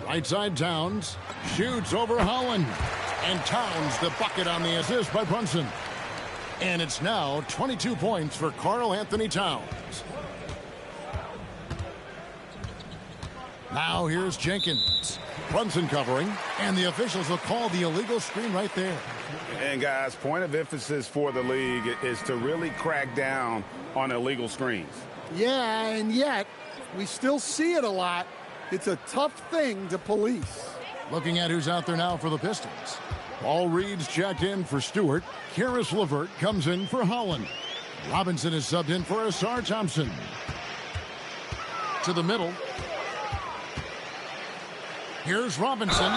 Right side Towns. Shoots over Holland. And Towns the bucket on the assist by Brunson. And it's now 22 points for Karl Anthony Towns. Now here's Jenkins. Brunson covering. And the officials will call the illegal screen right there. And guys, point of emphasis for the league is to really crack down on illegal screens. Yeah, and yet we still see it a lot. It's a tough thing to police. Looking at who's out there now for the Pistons. Paul Reed's checked in for Stewart. Karis LeVert comes in for Holland. Robinson is subbed in for Asar Thompson. To the middle. Here's Robinson.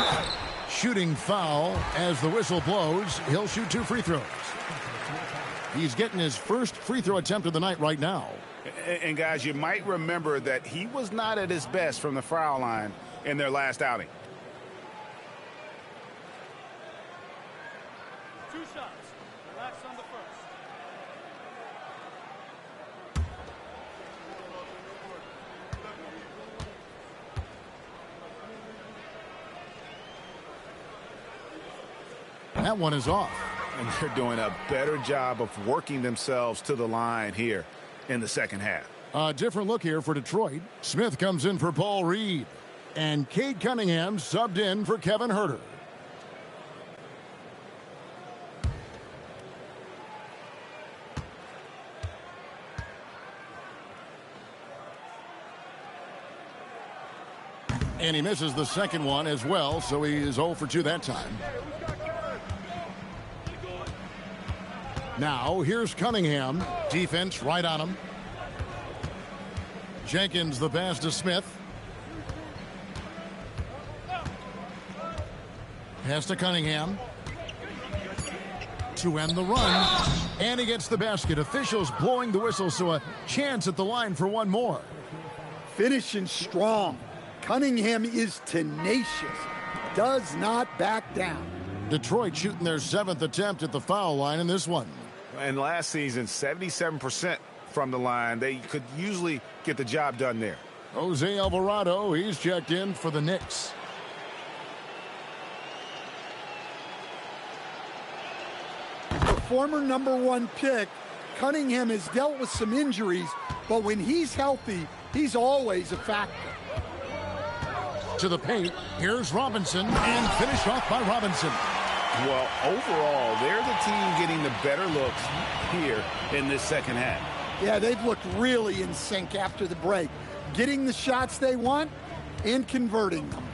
Shooting foul as the whistle blows. He'll shoot 2 free throws. He's getting his first free throw attempt of the night right now. And guys, you might remember that he was not at his best from the foul line in their last outing. 2 shots. Relax on the first. That one is off. And they're doing a better job of working themselves to the line here in the second half. A different look here for Detroit. Smith comes in for Paul Reed. And Cade Cunningham subbed in for Kevin Huerter. And he misses the second one as well, so he is 0 for 2 that time. Now, here's Cunningham. Defense right on him. Jenkins the pass to Smith. Pass to Cunningham. To end the run. And he gets the basket. Officials blowing the whistle, so a chance at the line for one more. Finishing strong. Cunningham is tenacious. Does not back down. Detroit shooting their 7th attempt at the foul line in this one. And last season, 77% from the line. They could usually get the job done there. Jose Alvarado, he's checked in for the Knicks. The former #1 pick, Cunningham has dealt with some injuries, but when he's healthy, he's always a factor. To the paint, here's Robinson, and finished off by Robinson. Well, overall, they're the team getting the better looks here in this second half. Yeah, they've looked really in sync after the break. Getting the shots they want and converting them.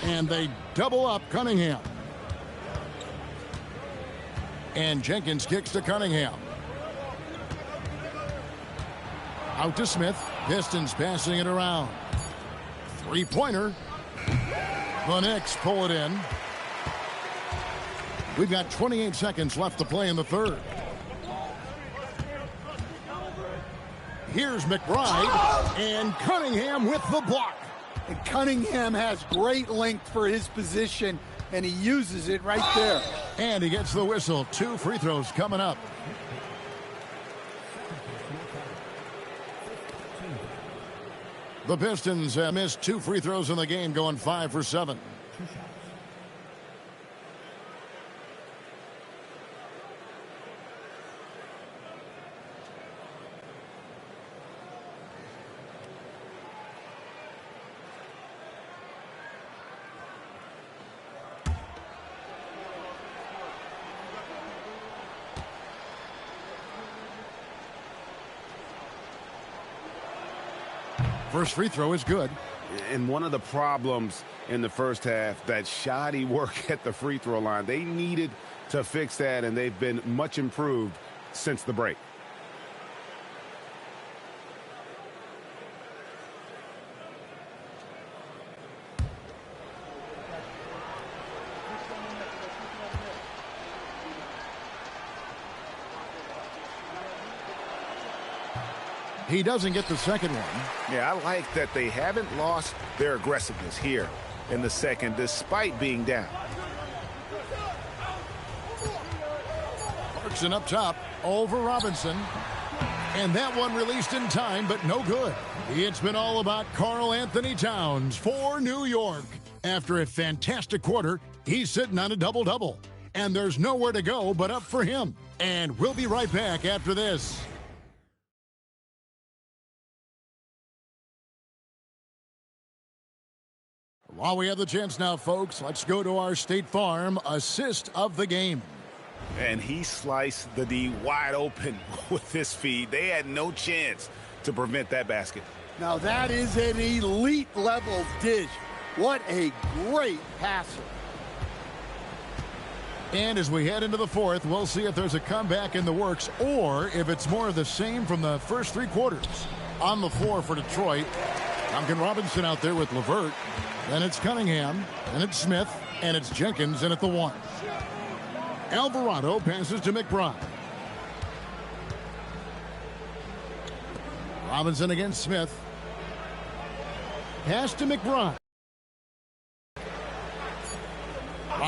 And they double up Cunningham. And Jenkins kicks to Cunningham. Out to Smith. Pistons passing it around. Three-pointer. The Knicks pull it in. We've got 28 seconds left to play in the third. Here's McBride, and Cunningham with the block. And Cunningham has great length for his position, and he uses it right there. And he gets the whistle. 2 free throws coming up. The Pistons missed 2 free throws in the game, going 5 for 7. First free throw is good. And one of the problems in the first half, that shoddy work at the free throw line. They needed to fix that, and they've been much improved since the break. He doesn't get the second one. Yeah, I like that they haven't lost their aggressiveness here in the second, despite being down. Clarkson up top over Robinson. And that one released in time, but no good. It's been all about Karl Anthony Towns for New York. After a fantastic quarter, he's sitting on a double-double. And there's nowhere to go but up for him. And we'll be right back after this. While we have the chance now, folks, let's go to our State Farm assist of the game. And he sliced the D wide open with his feed. They had no chance to prevent that basket. Now that is an elite level dish. What a great passer. And as we head into the fourth, we'll see if there's a comeback in the works or if it's more of the same from the first 3 quarters. On the floor for Detroit, Duncan Robinson out there with LeVert. Then it's Cunningham, and it's Smith, and it's Jenkins in at the 1. Alvarado passes to McBride. Robinson against Smith. Pass to McBride.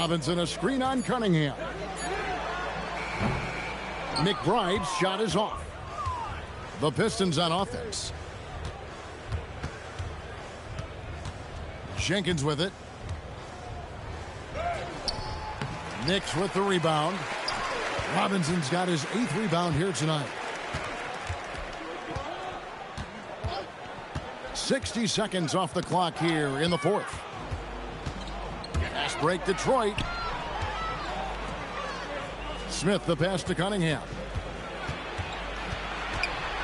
Robinson, a screen on Cunningham. McBride's shot is off. The Pistons on offense. Jenkins with it. Knicks with the rebound. Robinson's got his 8th rebound here tonight. 60 seconds off the clock here in the 4th. Fast break, Detroit. Smith, the pass to Cunningham.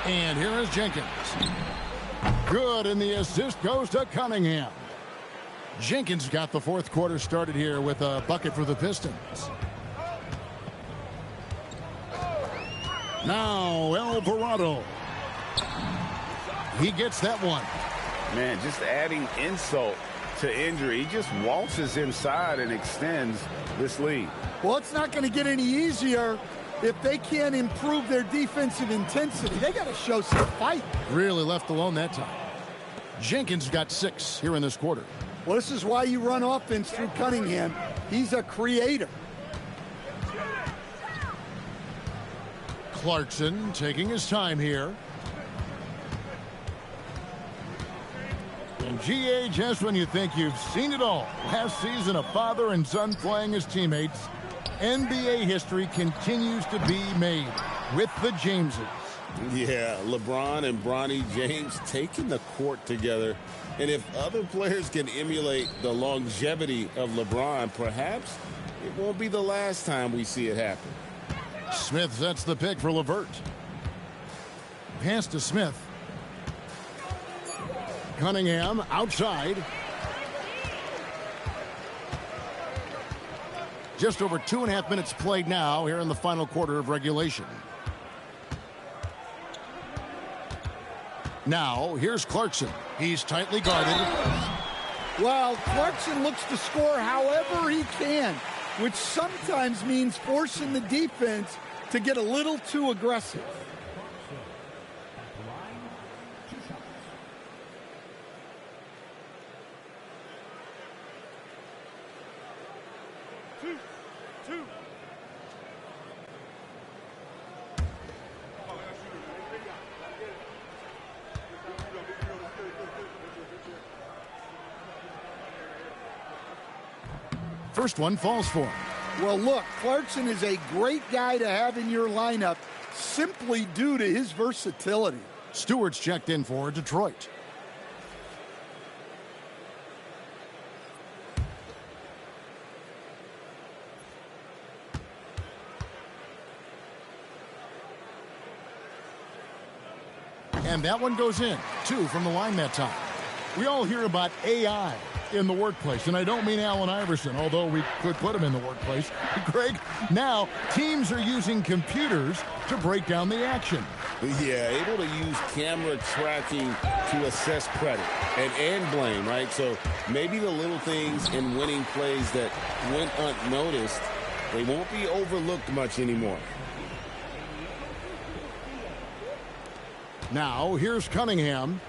And here is Jenkins. Good, and the assist goes to Cunningham. Jenkins got the 4th quarter started here with a bucket for the Pistons. Now Alvarado. He gets that one. Man, just adding insult to injury. He just waltzes inside and extends this lead. Well, it's not going to get any easier if they can't improve their defensive intensity. They got to show some fight. Really left alone that time. Jenkins got 6 here in this quarter. Well, this is why you run offense through Cunningham. He's a creator. Clarkson taking his time here. And GA, just when you think you've seen it all. Last season, a father and son playing as teammates. NBA history continues to be made with the Jameses. Yeah, LeBron and Bronny James taking the court together. And if other players can emulate the longevity of LeBron, perhaps it won't be the last time we see it happen. Smith sets the pick for LeVert. Pass to Smith. Cunningham outside. Just over 2.5 minutes played now here in the final quarter of regulation. Now, here's Clarkson. He's tightly guarded. Well, Clarkson looks to score however he can, which sometimes means forcing the defense to get a little too aggressive. First one falls for him. Well, look, Clarkson is a great guy to have in your lineup simply due to his versatility. Stewart's checked in for Detroit. And that one goes in. 2 from the line that time. We all hear about AI in the workplace, and I don't mean Allen Iverson, although we could put him in the workplace. Greg, now teams are using computers to break down the action. Yeah, able to use camera tracking to assess credit and blame, right? So maybe the little things in winning plays that went unnoticed, they won't be overlooked much anymore. Now, here's Cunningham.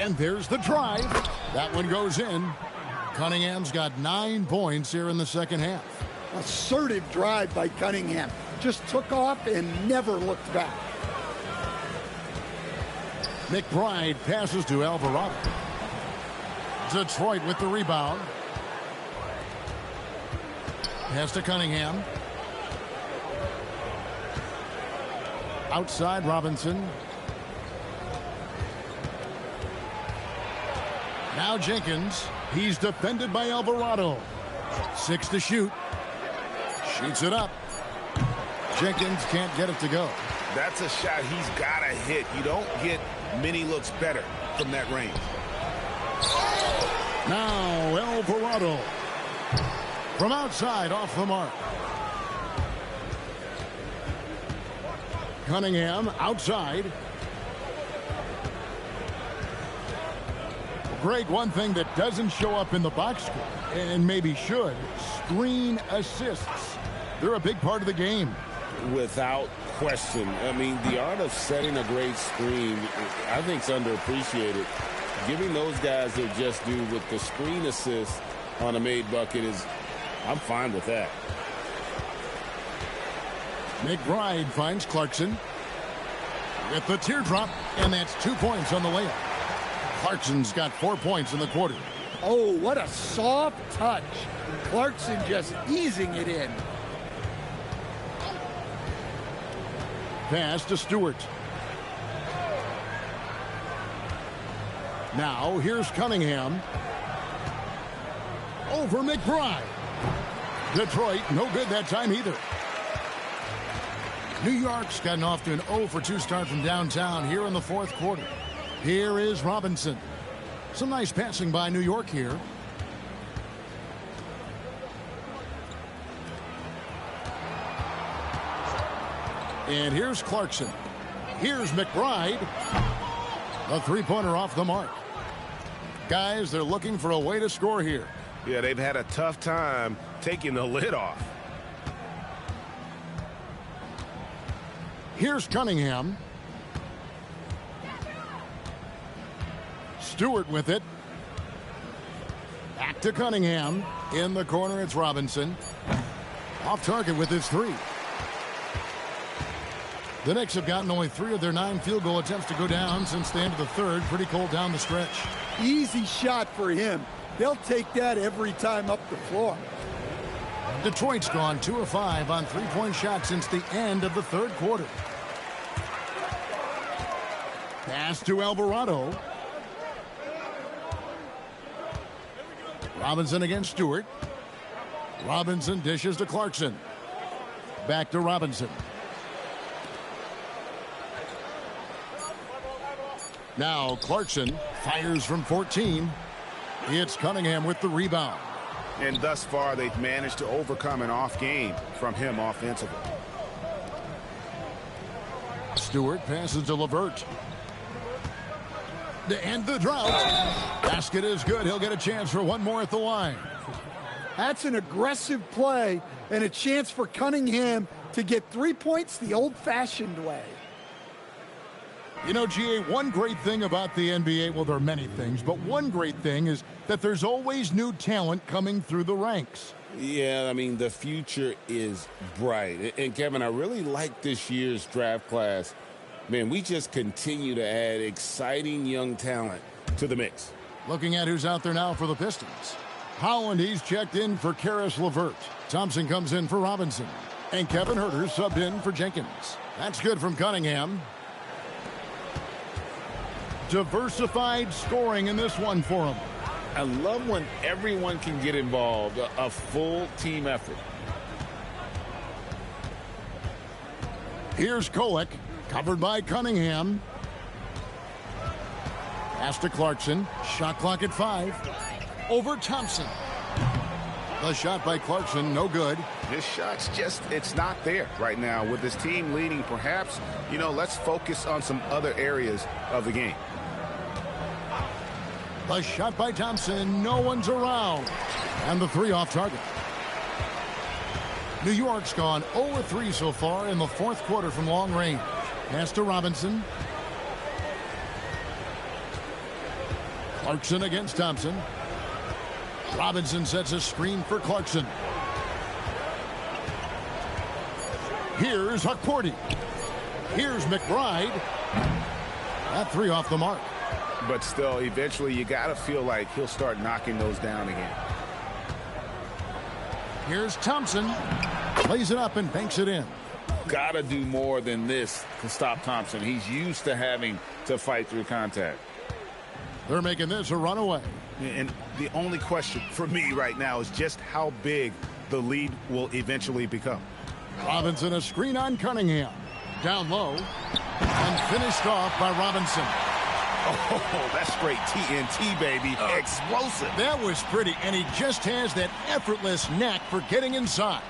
And there's the drive. That one goes in. Cunningham's got 9 points here in the second half. Assertive drive by Cunningham. Just took off and never looked back. McBride passes to Alvarado. Detroit with the rebound. Pass to Cunningham. Outside Robinson. Now Jenkins. He's defended by Alvarado. 6 to shoot. Shoots it up. Jenkins can't get it to go. That's a shot he's got to hit. You don't get many looks better from that range. Now Alvarado. From outside, off the mark. Cunningham outside. Greg, one thing that doesn't show up in the box score, and maybe should, screen assists. They're a big part of the game. Without question. I mean, the art of setting a great screen, I think, is underappreciated. Giving those guys their just due with the screen assist on a made bucket I'm fine with that. McBride finds Clarkson with the teardrop, and that's 2 points on the layup. Clarkson's got 4 points in the quarter. Oh, what a soft touch. Clarkson just easing it in. Pass to Stewart. Now here's Cunningham. Over McBride. Detroit, no good that time either. New York's gotten off to an 0-for-2 start from downtown here in the fourth quarter. Here is Robinson. Some nice passing by New York here. And here's Clarkson. Here's McBride. A three-pointer off the mark. Guys, they're looking for a way to score here. Yeah, they've had a tough time taking the lid off. Here's Cunningham. Stewart with it. Back to Cunningham. In the corner, it's Robinson. Off target with his three. The Knicks have gotten only 3 of their 9 field goal attempts to go down since the end of the third. Pretty cold down the stretch. Easy shot for him. They'll take that every time up the floor. Detroit's gone 2 of 5 on three-point shots since the end of the third quarter. Pass to Alvarado. Robinson against Stewart. Robinson dishes to Clarkson. Back to Robinson. Now Clarkson fires from 14. It's Cunningham with the rebound. And thus far, they've managed to overcome an off game from him offensively. Stewart passes to LeVert. To end the drought. Basket is good. He'll get a chance for one more at the line. That's an aggressive play and a chance for Cunningham to get 3 points the old-fashioned way. You know, GA, one great thing about the NBA, well, there are many things, but one great thing is that there's always new talent coming through the ranks. Yeah, I mean, the future is bright. And, Kevin, I really like this year's draft class. Man, we just continue to add exciting young talent to the mix. Looking at who's out there now for the Pistons. Howland, he's checked in for Karis LeVert. Thompson comes in for Robinson. And Kevin Huerter subbed in for Jenkins. That's good from Cunningham. Diversified scoring in this one for him. I love when everyone can get involved, a full team effort. Here's Kolek, covered by Cunningham. Pass to Clarkson. Shot clock at 5. Over Thompson. The shot by Clarkson, no good. This shot's just, it's not there right now. With this team leading, perhaps, let's focus on some other areas of the game. The shot by Thompson, no one's around. And the three off target. New York's gone 0-3 so far in the fourth quarter from long range. Pass to Robinson. Clarkson against Thompson. Robinson sets a screen for Clarkson. Here's Hukporti. Here's McBride. That three off the mark. But still, eventually, you got to feel like he'll start knocking those down again. Here's Thompson. Plays it up and banks it in. Got to do more than this to stop Thompson. He's used to having to fight through contact. They're making this a runaway. And the only question for me right now is just how big the lead will eventually become. Robinson, a screen on Cunningham. Down low. And finished off by Robinson. Oh, that's straight TNT, baby. Explosive. That was pretty, and he just has that effortless knack for getting inside.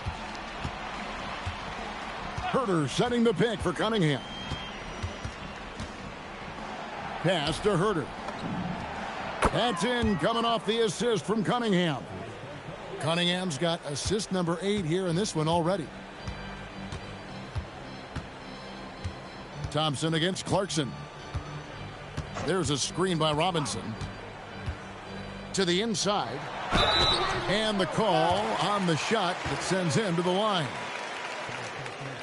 Huerter setting the pick for Cunningham. Pass to Huerter. That's in, coming off the assist from Cunningham. Cunningham's got assist number 8 here in this one already. Thompson against Clarkson. There's a screen by Robinson. To the inside. And the call on the shot that sends him to the line.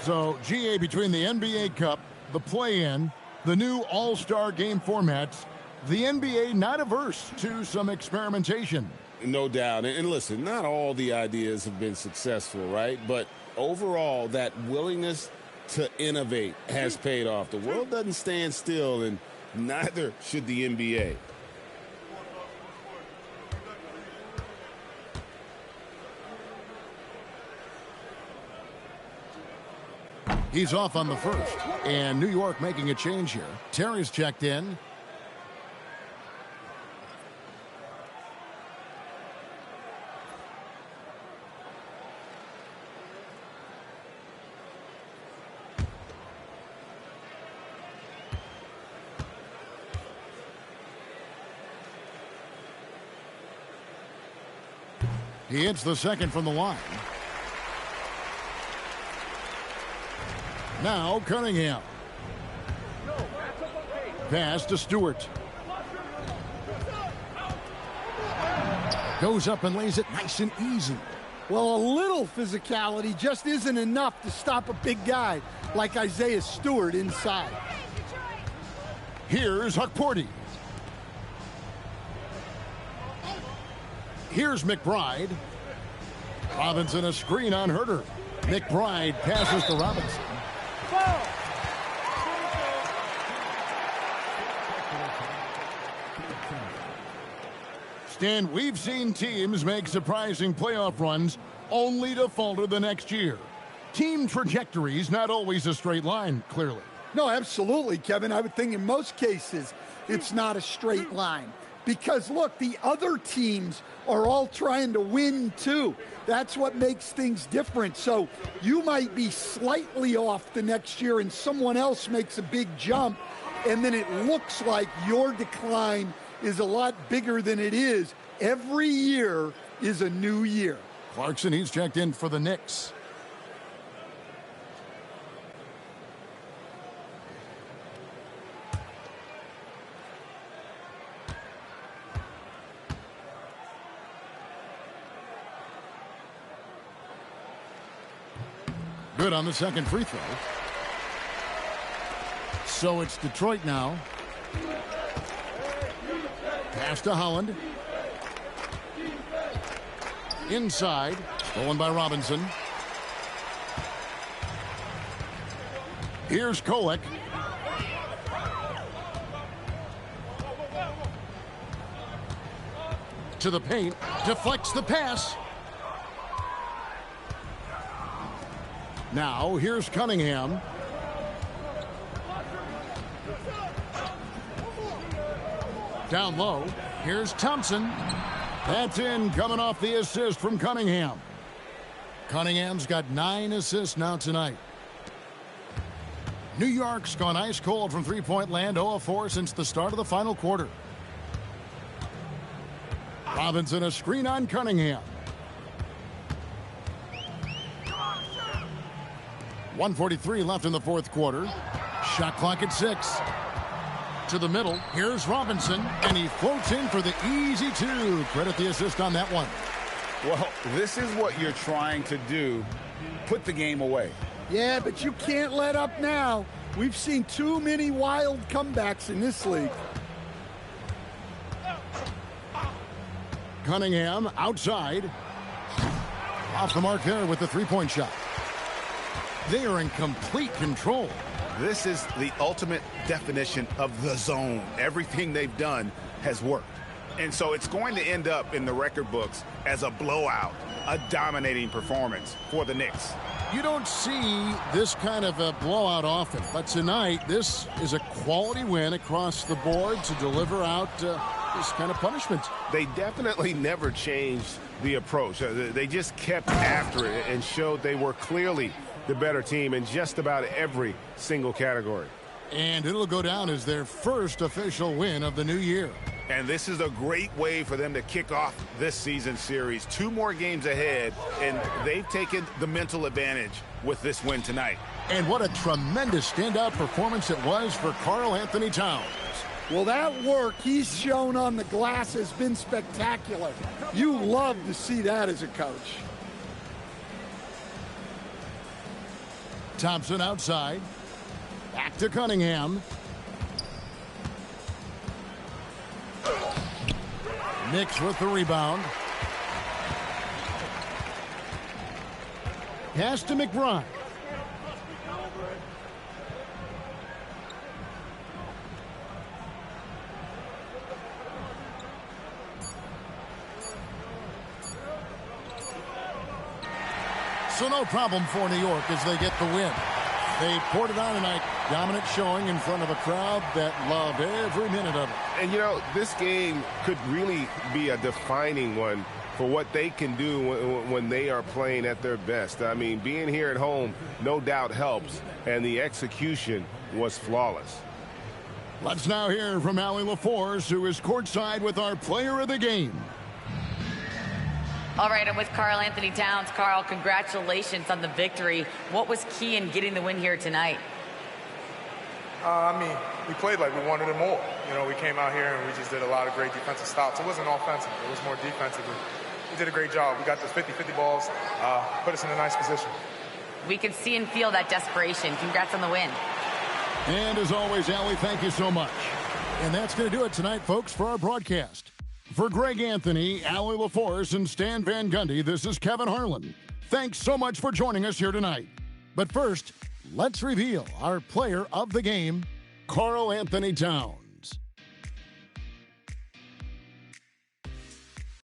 So, GA, between the NBA Cup, the play-in, the new All-Star game formats, the NBA not averse to some experimentation. No doubt. And listen, not all the ideas have been successful, right? But overall, that willingness to innovate has paid off. The world doesn't stand still, and neither should the NBA. He's off on the first, and New York making a change here. Terry's checked in. He hits the second from the line. Now Cunningham. Pass to Stewart. Goes up and lays it nice and easy. Well, a little physicality just isn't enough to stop a big guy like Isaiah Stewart inside. Here's Hukporti. Here's McBride. Robinson a screen on Herter. McBride passes to Robinson. Stan, we've seen teams make surprising playoff runs only to falter the next year. Team trajectories not always a straight line, clearly. No, absolutely, Kevin. I would think in most cases it's not a straight line. Because, look, the other teams are all trying to win, too. That's what makes things different. So you might be slightly off the next year and someone else makes a big jump, and then it looks like your decline is a lot bigger than it is. Every year is a new year. Clarkson, he's checked in for the Knicks. Good on the second free throw. So it's Detroit now. Pass to Holland. Inside. Stolen by Robinson. Here's Kolek. To the paint. Deflects the pass. Now, here's Cunningham. Down low. Here's Thompson. That's in, coming off the assist from Cunningham. Cunningham's got 9 assists now tonight. New York's gone ice cold from three-point land, 0-4 since the start of the final quarter. Robinson a screen on Cunningham. 1:43 left in the fourth quarter. Shot clock at 6. To the middle. Here's Robinson, and he floats in for the easy 2. Credit the assist on that one. Well, this is what you're trying to do. Put the game away. Yeah, but you can't let up now. We've seen too many wild comebacks in this league. Cunningham outside. Off the mark there with the three-point shot. They are in complete control. This is the ultimate definition of the zone. Everything they've done has worked. And so it's going to end up in the record books as a blowout, a dominating performance for the Knicks. You don't see this kind of a blowout often, but tonight this is a quality win across the board to deliver out this kind of punishment. They definitely never changed the approach. They just kept after it and showed they were clearly the better team in just about every single category. And it'll go down as their first official win of the new year. And this is a great way for them to kick off this season series. 2 more games ahead, and they've taken the mental advantage with this win tonight. And what a tremendous standout performance it was for Karl Anthony Towns. Well, that work he's shown on the glass has been spectacular. You love to see that as a coach. Thompson outside. Back to Cunningham. Knicks with the rebound. Pass to McBride. So no problem for New York as they get the win. They poured it on tonight. Dominant showing in front of a crowd that loved every minute of it. And, you know, this game could really be a defining one for what they can do when they are playing at their best. I mean, being here at home no doubt helps, and the execution was flawless. Let's now hear from Allie LaForce, who is courtside with our player of the game. All right, I'm with Karl Anthony Towns. Karl, congratulations on the victory. What was key in getting the win here tonight? I mean, we played like we wanted it more. You know, we came out here and we just did a lot of great defensive stops. It wasn't offensive. It was more defensive. We did a great job. We got those 50-50 balls, put us in a nice position. We could see and feel that desperation. Congrats on the win. And as always, Allie, thank you so much. And that's going to do it tonight, folks, for our broadcast. For Greg Anthony, Allie LaForce, and Stan Van Gundy, this is Kevin Harlan. Thanks so much for joining us here tonight. But first, let's reveal our player of the game, Karl Anthony Towns.